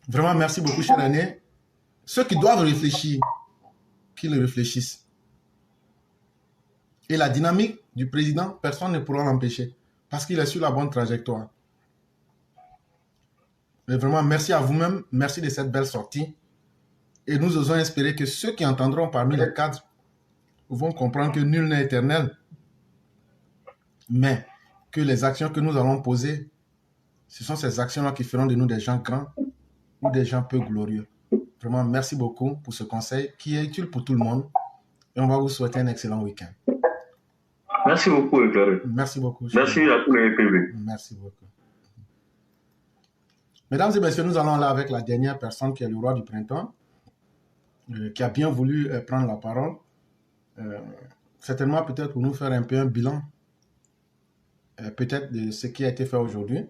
Vraiment, merci beaucoup, cher Aîné. Ceux qui doivent réfléchir, qu'ils réfléchissent. Et la dynamique du président, personne ne pourra l'empêcher. Parce qu'il est sur la bonne trajectoire. Mais vraiment, merci à vous-même. Merci de cette belle sortie. Et nous osons espérer que ceux qui entendront parmi les cadres vont comprendre que nul n'est éternel. Mais que les actions que nous allons poser, ce sont ces actions-là qui feront de nous des gens grands ou des gens peu glorieux. Vraiment, merci beaucoup pour ce conseil qui est utile pour tout le monde. Et on va vous souhaiter un excellent week-end. Merci beaucoup, Éclairé. Merci beaucoup. Merci à tous les PV. Merci beaucoup. Mesdames et messieurs, nous allons là avec la dernière personne qui est le roi du printemps, qui a bien voulu prendre la parole. Certainement peut-être pour nous faire un peu un bilan peut-être de ce qui a été fait aujourd'hui.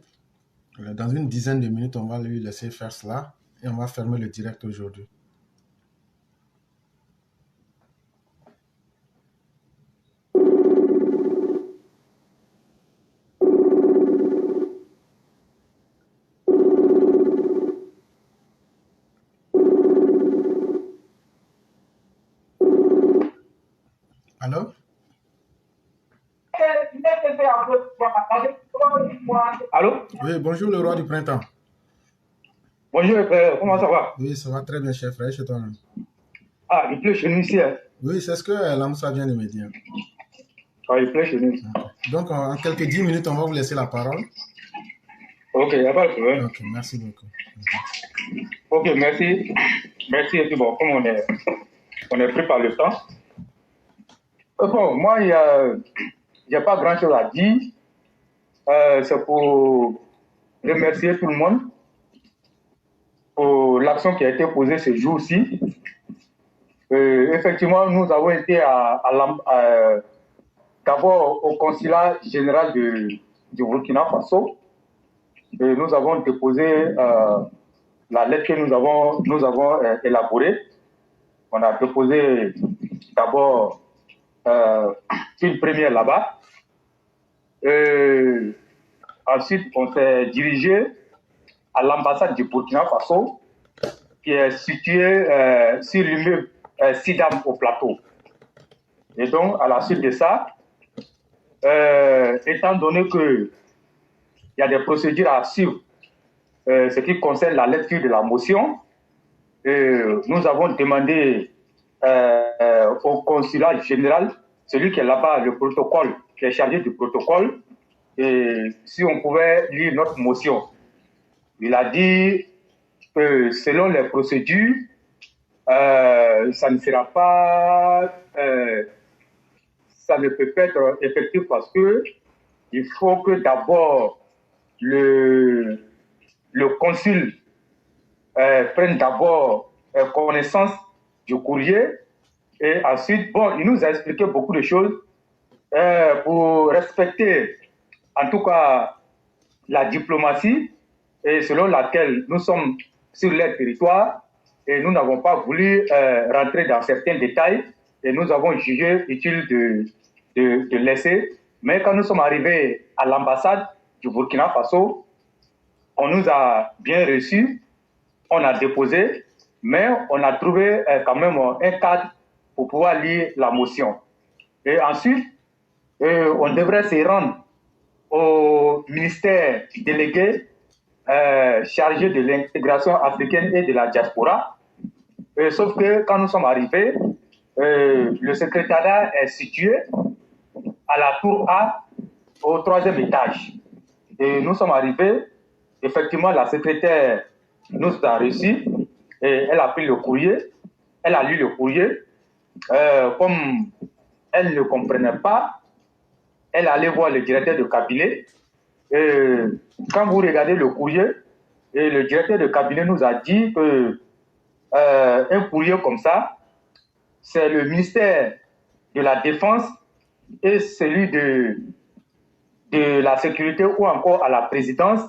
Dans une dizaine de minutes, on va lui laisser faire cela et on va fermer le direct aujourd'hui. Allô? Allô? Oui, bonjour le roi du printemps. Bonjour, comment ça va? Oui, ça va très bien, chef. Chez toi. Ah, il pleut chez nous ici. Hein? Oui, c'est ce que Lamoussa vient de me dire. Ah, il pleut chez nous. Donc, en quelques 10 minutes, on va vous laisser la parole. Ok, il n'y a pas de problème. Ok, merci beaucoup. Ok, merci. Merci. Et puis bon, comme on est pris par le temps. Bon, moi, il n'y a pas grand-chose à dire. C'est pour remercier tout le monde pour l'action qui a été posée ce jour-ci. Effectivement, nous avons été d'abord au consulat général du Burkina Faso. Et nous avons déposé la lettre que nous avons élaborée. On a déposé d'abord une première là-bas. Ensuite, on s'est dirigé à l'ambassade du Burkina Faso, qui est située sur l'immeuble Sidam au plateau. Et donc, à la suite de ça, étant donné qu'il y a des procédures à suivre, ce qui concerne la lecture de la motion, nous avons demandé au consulat général, celui qui est là-bas, le protocole, qui est chargé du protocole, et si on pouvait lire notre motion. Il a dit que selon les procédures, ça ne sera pas, ça ne peut pas être effectif parce que il faut que d'abord le consul prenne d'abord connaissance du courrier et ensuite, bon, il nous a expliqué beaucoup de choses pour respecter en tout cas la diplomatie et selon laquelle nous sommes sur les territoires et nous n'avons pas voulu rentrer dans certains détails et nous avons jugé utile de laisser. Mais quand nous sommes arrivés à l'ambassade du Burkina Faso, on nous a bien reçus, on a déposé, mais on a trouvé quand même un cadre pour pouvoir lire la motion. Et ensuite, on devrait se rendre au ministère délégué chargé de l'intégration africaine et de la diaspora. Sauf que quand nous sommes arrivés, le secrétariat est situé à la tour A, au 3e étage. Et nous sommes arrivés, effectivement, la secrétaire nous a reçus et elle a pris le courrier, elle a lu le courrier. Comme elle ne comprenait pas, elle allait voir le directeur de cabinet. Quand vous regardez le courrier, et le directeur de cabinet nous a dit que un courrier comme ça, c'est le ministère de la Défense et celui de la sécurité ou encore à la présidence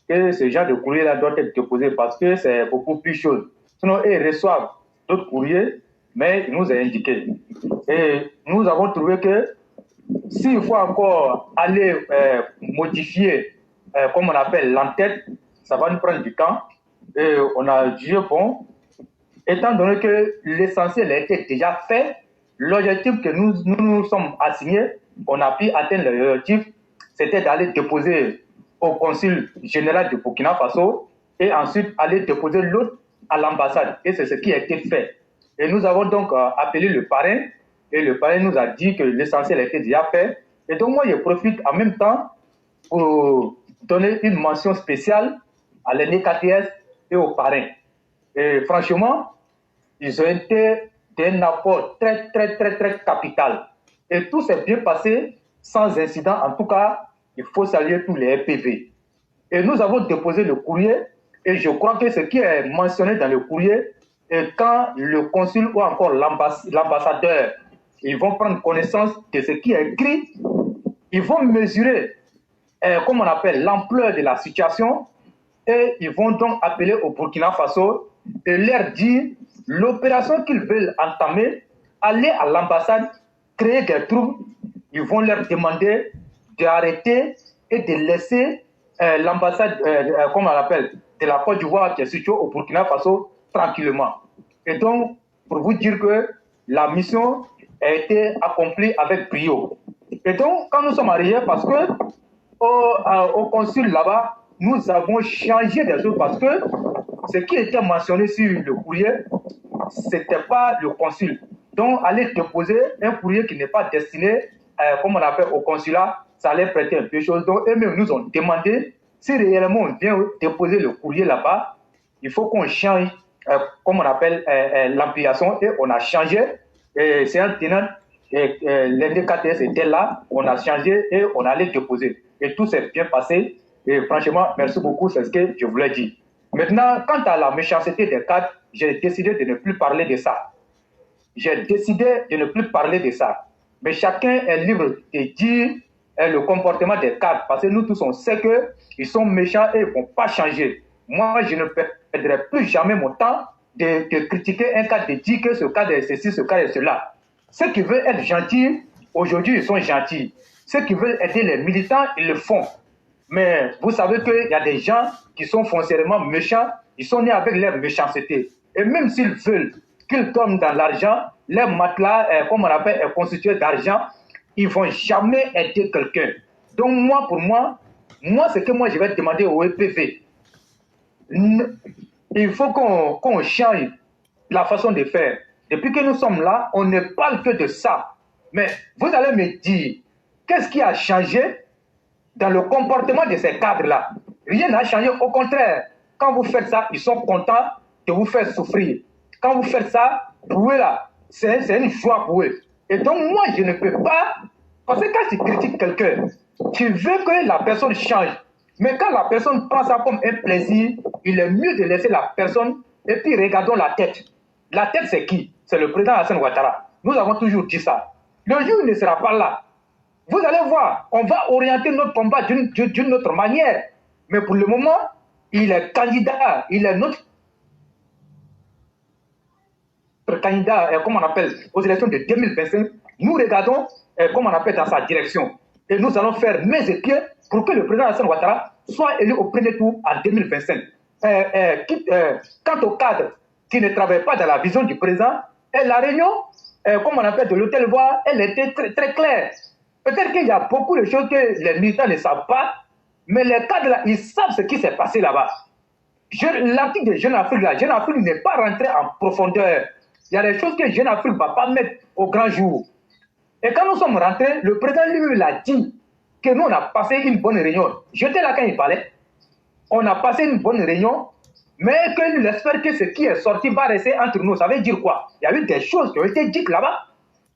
que ce genre de courrier-là doit être déposé parce que c'est beaucoup plus chaud. Sinon, ils reçoivent d'autres courriers, mais il nous a indiqué. Et nous avons trouvé que s'il faut encore aller modifier, comme on appelle l'entête, ça va nous prendre du temps. Et on a jugé bon, étant donné que l'essentiel a été déjà fait, l'objectif que nous sommes assignés, on a pu atteindre l'objectif, c'était d'aller déposer au consul général du Burkina Faso et ensuite aller déposer l'autre à l'ambassade. Et c'est ce qui a été fait. Et nous avons donc appelé le parrain et le parrain nous a dit que l'essentiel a été déjà fait. Et donc moi, je profite en même temps pour donner une mention spéciale à l'NKTS et au parrain. Et franchement, ils ont été d'un apport très, très, très, très capital. Et tout s'est bien passé sans incident. En tout cas, il faut saluer tous les RPV. Et nous avons déposé le courrier. Et je crois que ce qui est mentionné dans le courrier, et quand le consul ou encore l'ambassadeur, ils vont prendre connaissance de ce qui est écrit, ils vont mesurer, comme on appelle, l'ampleur de la situation, et ils vont donc appeler au Burkina Faso et leur dire l'opération qu'ils veulent entamer, aller à l'ambassade, créer des troubles. Ils vont leur demander d'arrêter et de laisser l'ambassade, comme on l'appelle, de la Côte d'Ivoire qui est située au Burkina Faso tranquillement. Et donc, pour vous dire que la mission a été accomplie avec brio. Et donc, quand nous sommes arrivés, parce que au consul là-bas, nous avons changé des choses parce que ce qui était mentionné sur le courrier, ce n'était pas le consul. Donc, aller déposer un courrier qui n'est pas destiné, comme on appelle, au consulat, ça allait prêter un peu de choses. Donc, eux-mêmes nous ont demandé si réellement on vient déposer le courrier là-bas, il faut qu'on change, comme on appelle, l'ampliation. Et on a changé. Et c'est un tenant, l'indicateur était là, on a changé et on allait déposer. Et tout s'est bien passé. Et franchement, merci beaucoup, c'est ce que je voulais dire. Maintenant, quant à la méchanceté des cadres, j'ai décidé de ne plus parler de ça. J'ai décidé de ne plus parler de ça. Mais chacun est libre de dire le comportement des cadres. Parce que nous tous, on sait qu'ils sont méchants et ils ne vont pas changer. Moi, je ne perdrai plus jamais mon temps de critiquer un cadre, de dire que ce cadre est ceci, ce cadre est cela. Ceux qui veulent être gentils, aujourd'hui, ils sont gentils. Ceux qui veulent aider les militants, ils le font. Mais vous savez qu'il y a des gens qui sont foncièrement méchants, ils sont nés avec leur méchanceté. Et même s'ils veulent qu'ils tombent dans l'argent, leur matelas, comme on appelle, est constitué d'argent, ils ne vont jamais aider quelqu'un. Donc moi, pour moi, ce que moi je vais demander au EPV, il faut qu'on change la façon de faire. Depuis que nous sommes là, on ne parle que de ça. Mais vous allez me dire, qu'est-ce qui a changé dans le comportement de ces cadres-là? Rien n'a changé, au contraire. Quand vous faites ça, ils sont contents de vous faire souffrir. Quand vous faites ça, pour eux là, c'est une joie pour eux. Et donc moi, je ne peux pas, parce que quand tu critiques quelqu'un, tu veux que la personne change. Mais quand la personne prend ça comme un plaisir, il est mieux de laisser la personne, et puis regardons la tête. La tête, c'est qui? C'est le président Hassan Ouattara. Nous avons toujours dit ça. Le jour où il ne sera pas là, vous allez voir, on va orienter notre combat d'une autre manière. Mais pour le moment, il est candidat, il est notre candidat, comme on appelle, aux élections de 2025. Nous regardons, comme on appelle, dans sa direction. Et nous allons faire mains et pieds pour que le président Hassan Ouattara soit élu au premier tour en 2025. Quant au cadre qui ne travaille pas dans la vision du président, et la réunion, comme on appelle, de l'hôtel Voir, elle était très, très claire. Peut-être qu'il y a beaucoup de choses que les militants ne savent pas, mais les cadres là, ils savent ce qui s'est passé là-bas. L'article de Jeune Afrique là, Jeune Afrique n'est pas rentré en profondeur. Il y a des choses que Jeune Afrique ne va pas mettre au grand jour. Et quand nous sommes rentrés, le président lui-même l'a dit que nous, on a passé une bonne réunion. J'étais là quand il parlait. On a passé une bonne réunion, mais qu'il espère que ce qui est sorti va rester entre nous. Ça veut dire quoi? Il y a eu des choses qui ont été dites là-bas,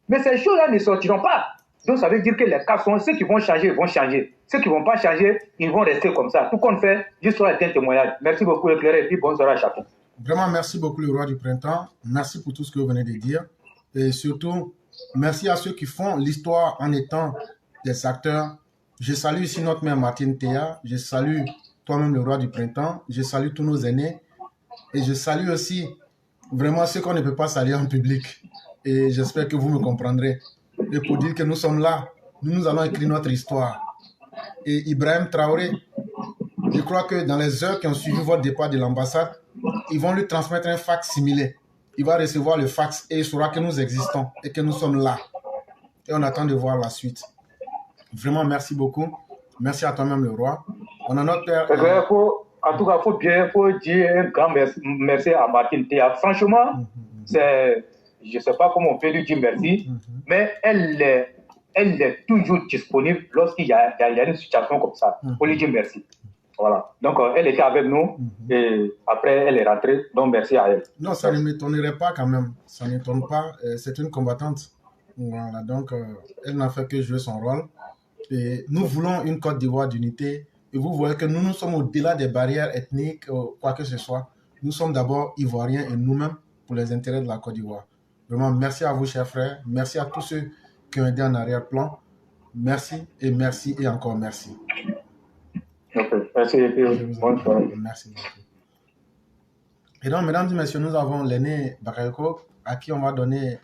mais ces choses-là ne sortiront pas. Donc ça veut dire que les cas sont ceux qui vont changer, ils vont changer. Ceux qui ne vont pas changer, ils vont rester comme ça. Tout compte fait, l'histoire est un témoignage. Merci beaucoup, éclairé, et puis bonne soirée à chacun. Vraiment, merci beaucoup, le roi du printemps. Merci pour tout ce que vous venez de dire. Et surtout, merci à ceux qui font l'histoire en étant des acteurs. Je salue ici notre mère Martine Théa. Je salue toi-même, le roi du printemps. Je salue tous nos aînés. Et je salue aussi vraiment ceux qu'on ne peut pas saluer en public. Et j'espère que vous me comprendrez. Et pour dire que nous sommes là, nous allons écrire notre histoire. Et Ibrahim Traoré, je crois que dans les heures qui ont suivi votre départ de l'ambassade, ils vont lui transmettre un fax similaire. Il va recevoir le fax et il saura que nous existons et que nous sommes là. Et on attend de voir la suite. Vraiment, merci beaucoup. Merci à toi-même, le roi. On a notre père... En tout cas, il faut dire un grand merci à Martine Théa. Franchement, je ne sais pas comment on peut lui dire merci, mais elle est toujours disponible lorsqu'il y a une situation comme ça. Il faut lui dire merci. Voilà. Donc, elle était avec nous et après, elle est rentrée. Donc, merci à elle. Non, ça ne m'étonnerait pas quand même. Ça n'étonne pas. C'est une combattante. Voilà, donc elle n'a fait que jouer son rôle. Et nous voulons une Côte d'Ivoire d'unité. Et vous voyez que nous sommes au-delà des barrières ethniques, quoi que ce soit. Nous sommes d'abord Ivoiriens et nous-mêmes pour les intérêts de la Côte d'Ivoire. Vraiment, merci à vous, chers frères. Merci à tous ceux qui ont aidé en arrière-plan. Merci et encore merci. Ok, merci et bonne soirée. Merci beaucoup. Et donc, mesdames et messieurs, nous avons l'aîné Bakayoko à qui on va donner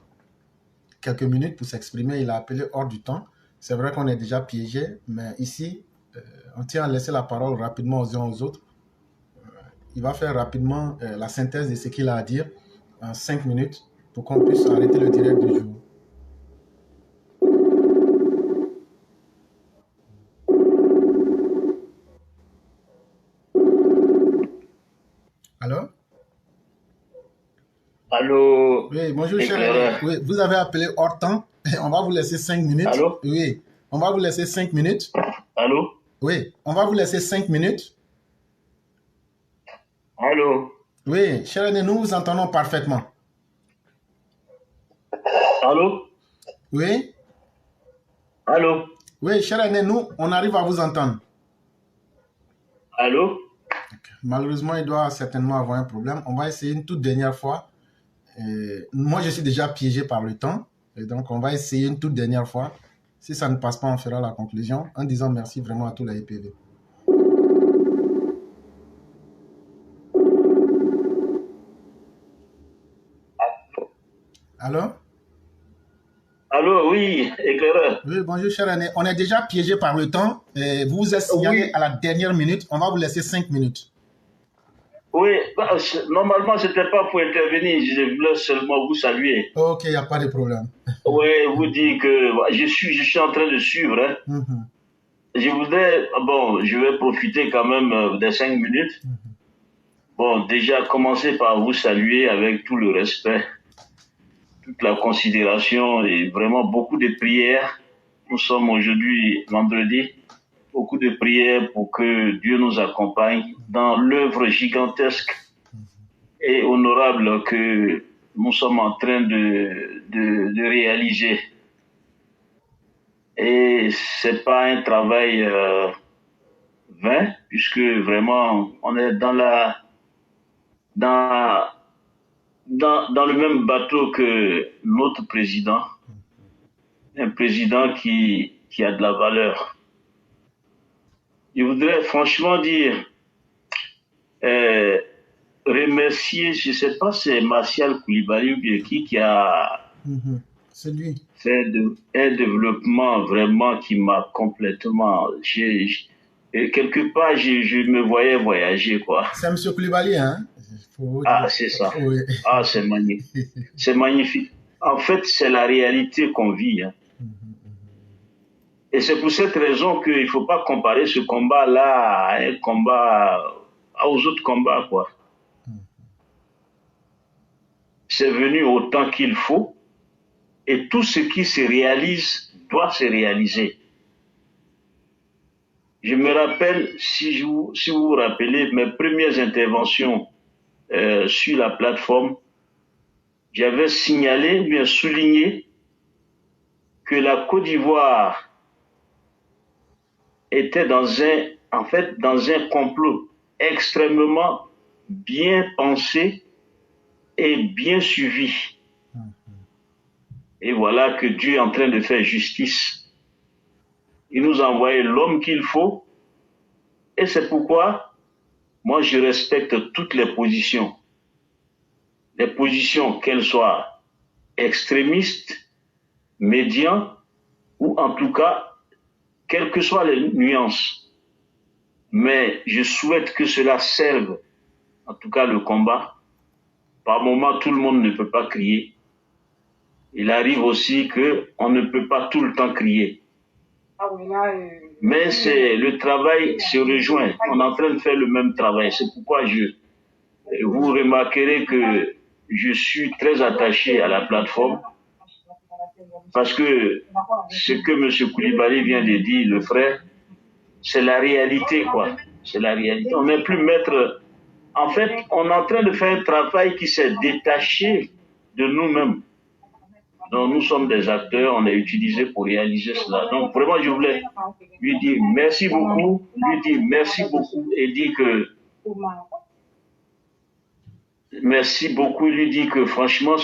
quelques minutes pour s'exprimer. Il a appelé hors du temps. C'est vrai qu'on est déjà piégé, mais ici, on tient à laisser la parole rapidement aux uns aux autres. Il va faire rapidement la synthèse de ce qu'il a à dire en 5 minutes pour qu'on puisse arrêter le direct du jour. Allô? Allô? Oui, bonjour, cher. Oui, vous avez appelé hors temps. On va vous laisser 5 minutes. Allô? Oui, on va vous laisser 5 minutes. Allô? Oui, on va vous laisser 5 minutes. Allô? Oui, cher aîné, nous vous entendons parfaitement. Allô? Oui? Allô? Oui, cher aîné, nous, on arrive à vous entendre. Allô? Malheureusement, il doit certainement avoir un problème. On va essayer une toute dernière fois. Moi, je suis déjà piégé par le temps. Et donc, on va essayer une toute dernière fois. Si ça ne passe pas, on fera la conclusion en disant merci vraiment à tous les IPV. Allô? Allô, oui, éclaireur. Oui, bonjour, cher aîné. On est déjà piégé par le temps. Et vous vous êtes signalé à la dernière minute. On va vous laisser 5 minutes. Oui, normalement, ce n'était pas pour intervenir. Je voulais seulement vous saluer. Ok, il n'y a pas de problème. Oui, vous dire que je suis en train de suivre. Hein. Je voudrais, bon, je vais profiter quand même des 5 minutes. Bon, déjà, commencer par vous saluer avec tout le respect, toute la considération et vraiment beaucoup de prières. Nous sommes aujourd'hui vendredi. Beaucoup de prières pour que Dieu nous accompagne dans l'œuvre gigantesque et honorable que nous sommes en train de réaliser. Et c'est pas un travail vain, puisque vraiment on est dans le même bateau que notre président, un président qui a de la valeur. Je voudrais franchement dire, remercier, je ne sais pas si c'est Martial Koulibaly ou bien qui a fait un développement vraiment qui m'a complètement... quelque part, je me voyais voyager, quoi. C'est M. Koulibaly, hein? Ah, c'est ça. Oui. Ah, c'est magnifique. C'est magnifique. En fait, c'est la réalité qu'on vit, hein. Et c'est pour cette raison qu'il ne faut pas comparer ce combat-là à un combat, aux autres combats, quoi. C'est venu au temps qu'il faut et tout ce qui se réalise doit se réaliser. Je me rappelle, si vous vous rappelez, mes premières interventions sur la plateforme, j'avais signalé, bien souligné que la Côte d'Ivoire était dans un complot extrêmement bien pensé et bien suivi. Et voilà que Dieu est en train de faire justice. Il nous a envoyé l'homme qu'il faut. Et c'est pourquoi moi je respecte toutes les positions. Les positions, qu'elles soient extrémistes, médians, ou en tout cas, quelles que soient les nuances. Mais je souhaite que cela serve, en tout cas le combat. Par moment, tout le monde ne peut pas crier. Il arrive aussi qu'on ne peut pas tout le temps crier. Mais le travail se rejoint. On est en train de faire le même travail. C'est pourquoi vous remarquerez que je suis très attaché à la plateforme. Parce que ce que M. Koulibaly vient de dire, le frère, c'est la réalité, quoi. C'est la réalité. On n'est plus maître. En fait, on est en train de faire un travail qui s'est détaché de nous-mêmes. Donc, nous sommes des acteurs, on est utilisés pour réaliser cela. Donc, vraiment, je voulais lui dire merci beaucoup, et dire que merci beaucoup, lui dire que franchement,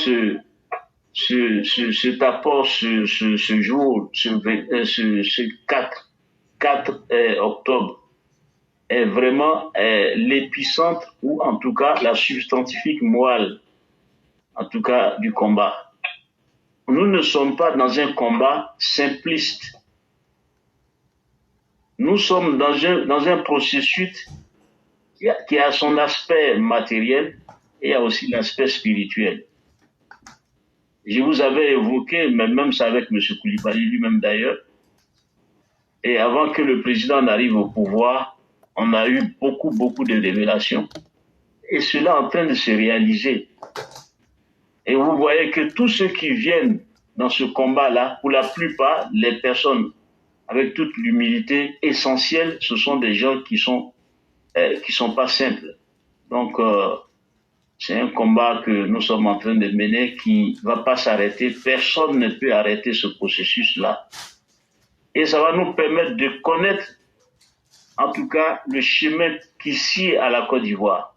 cet apport ce jour, ce 4 octobre, est vraiment l'épicentre ou en tout cas la substantifique moelle, en tout cas du combat. Nous ne sommes pas dans un combat simpliste. Nous sommes dans un processus qui a son aspect matériel et a aussi l'aspect spirituel. Je vous avais évoqué, mais même ça avec M. Koulibaly lui-même d'ailleurs, et avant que le président n'arrive au pouvoir, on a eu beaucoup de révélations. Et cela est en train de se réaliser. Et vous voyez que tous ceux qui viennent dans ce combat-là, pour la plupart, les personnes, avec toute l'humilité essentielle, ce sont des gens qui sont pas simples. Donc, c'est un combat que nous sommes en train de mener qui ne va pas s'arrêter. Personne ne peut arrêter ce processus-là. Et ça va nous permettre de connaître, en tout cas, le chemin qui sied à la Côte d'Ivoire.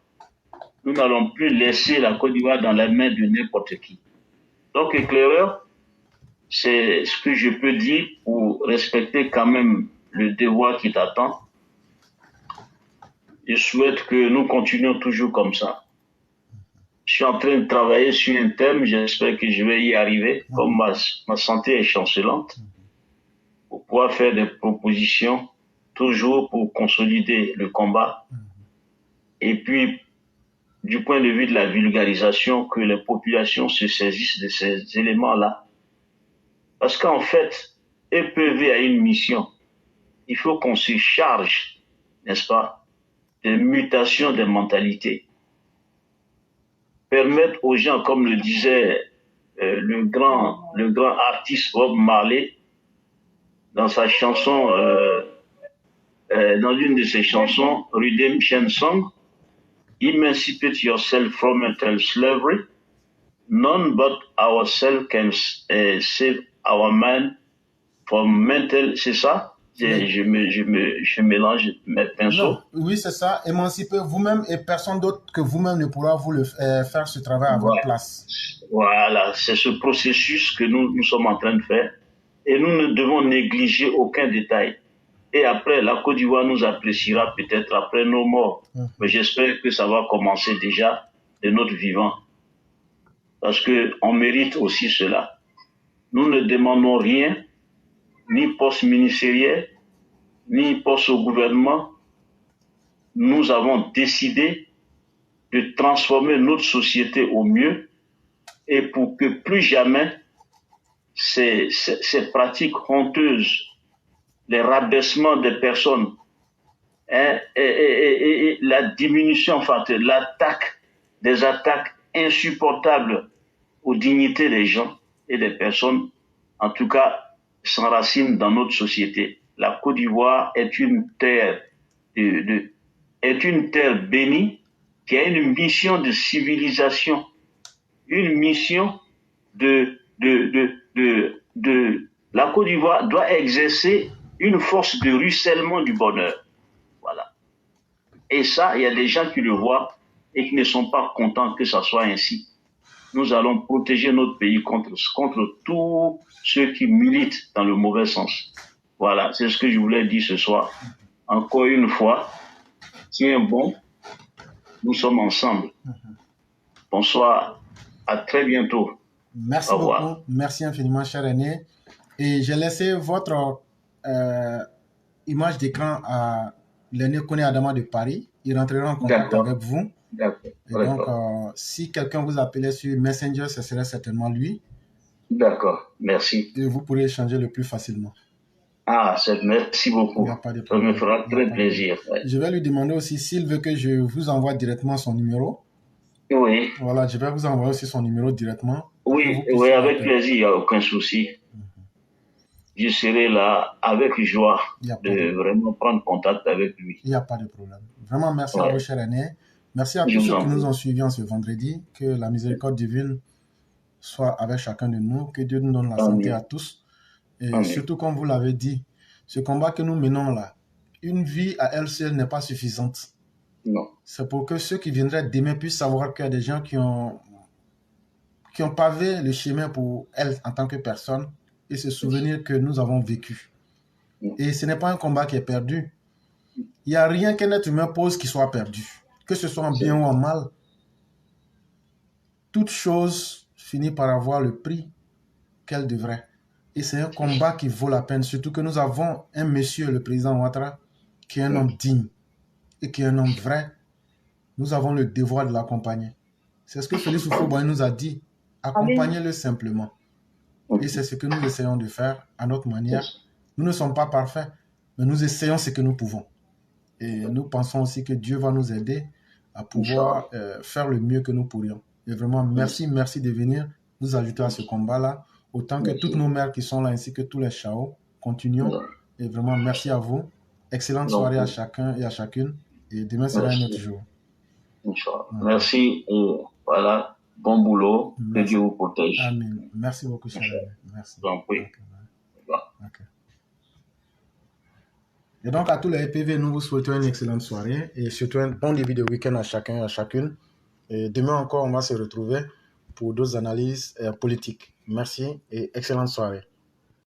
Nous n'allons plus laisser la Côte d'Ivoire dans la main de n'importe qui. Donc, éclaireur, c'est ce que je peux dire pour respecter quand même le devoir qui t'attend. Je souhaite que nous continuions toujours comme ça. Je suis en train de travailler sur un thème, j'espère que je vais y arriver, comme ma santé est chancelante, pour pouvoir faire des propositions, toujours pour consolider le combat. Et puis, du point de vue de la vulgarisation, que les populations se saisissent de ces éléments-là. Parce qu'en fait, EPV a une mission. Il faut qu'on se charge, n'est-ce pas, de mutation des mentalités. Permettre aux gens, comme le disait le grand artiste Bob Marley, dans sa chanson, dans une de ses chansons, Redemption Song, Emancipate yourself from mental slavery. None but ourselves can save our man from mental. C'est ça? Je mélange mes pinceaux. Non, oui, c'est ça. Émancipez vous-même et personne d'autre que vous-même ne pourra vous faire ce travail à votre place. Voilà, c'est ce processus que nous sommes en train de faire. Et nous ne devons négliger aucun détail. Et après, la Côte d'Ivoire nous appréciera peut-être après nos morts. Mais j'espère que ça va commencer déjà de notre vivant. Parce qu'on mérite aussi cela. Nous ne demandons rien, ni poste ministériel, ni poste au gouvernement. Nous avons décidé de transformer notre société au mieux et pour que plus jamais ces pratiques honteuses, les rabaissements des personnes et la diminution, enfin, des attaques insupportables aux dignités des gens et des personnes, en tout cas, s'enracinent dans notre société. La Côte d'Ivoire est une terre bénie qui a une mission de civilisation, une mission la Côte d'Ivoire doit exercer une force de ruissellement du bonheur. Voilà. Et ça, il y a des gens qui le voient et qui ne sont pas contents que ça soit ainsi. Nous allons protéger notre pays contre tous ceux qui militent dans le mauvais sens. Voilà, c'est ce que je voulais dire ce soir. Encore une fois, tiens bon, nous sommes ensemble. Bonsoir, à très bientôt. Merci beaucoup, merci infiniment, cher aîné. Et j'ai laissé votre image d'écran à l'aîné Koné Adama de Paris. Il rentrera en contact avec vous. D'accord. Et donc, si quelqu'un vous appelait sur Messenger, ce serait certainement lui. D'accord, merci. Et vous pourrez échanger le plus facilement. Ah, merci beaucoup. Ça me fera très plaisir. Ouais. Je vais lui demander aussi s'il veut que je vous envoie directement son numéro. Oui. Voilà, je vais vous envoyer aussi son numéro directement. Oui, avec plaisir, il n'y a aucun souci. je serai là avec joie Il y a pas de vraiment prendre contact avec lui. Il n'y a pas de problème. Vraiment, merci à Ouais. vous, chers aînés. Merci à Je tous vous ceux en qui nous prie. ont suivis en ce vendredi. Que la miséricorde divine soit avec chacun de nous. Que Dieu nous donne la santé Amen. à tous. Et Amen. surtout, comme vous l'avez dit, ce combat que nous menons là, une vie à elle seule n'est pas suffisante. Non. C'est pour que ceux qui viendraient demain puissent savoir qu'il y a des gens qui ont pavé le chemin pour elles en tant que personne et se souvenir que nous avons vécu. Et ce n'est pas un combat qui est perdu. Il n'y a rien qu'un être humain pose qui soit perdu. Que ce soit en bien ou en mal, toute chose finit par avoir le prix qu'elle devrait. Et c'est un combat qui vaut la peine, surtout que nous avons un monsieur, le président Ouattara, qui est un homme digne et qui est un homme vrai. Nous avons le devoir de l'accompagner. C'est ce que Félix Houphouët-Boigny nous a dit. Accompagnez-le simplement. Et c'est ce que nous essayons de faire à notre manière. Nous ne sommes pas parfaits, mais nous essayons ce que nous pouvons. Et nous pensons aussi que Dieu va nous aider à pouvoir faire le mieux que nous pourrions. Et vraiment, merci de venir nous ajouter à ce combat-là. Autant que toutes nos mères qui sont là, ainsi que tous les Chao. Continuons. Et vraiment, merci à vous. Excellente soirée à chacun et à chacune. Et demain sera un autre jour. Inch'Allah. Merci et voilà, bon boulot. Que Merci. Dieu vous protège. Amen. Merci beaucoup, cher ami. Merci. Je vous en prie. Ok. Et donc, à tous les EPV, nous vous souhaitons une excellente soirée et surtout un bon début de week-end à chacun et à chacune. Et demain encore, on va se retrouver pour d'autres analyses politiques. Merci et excellente soirée.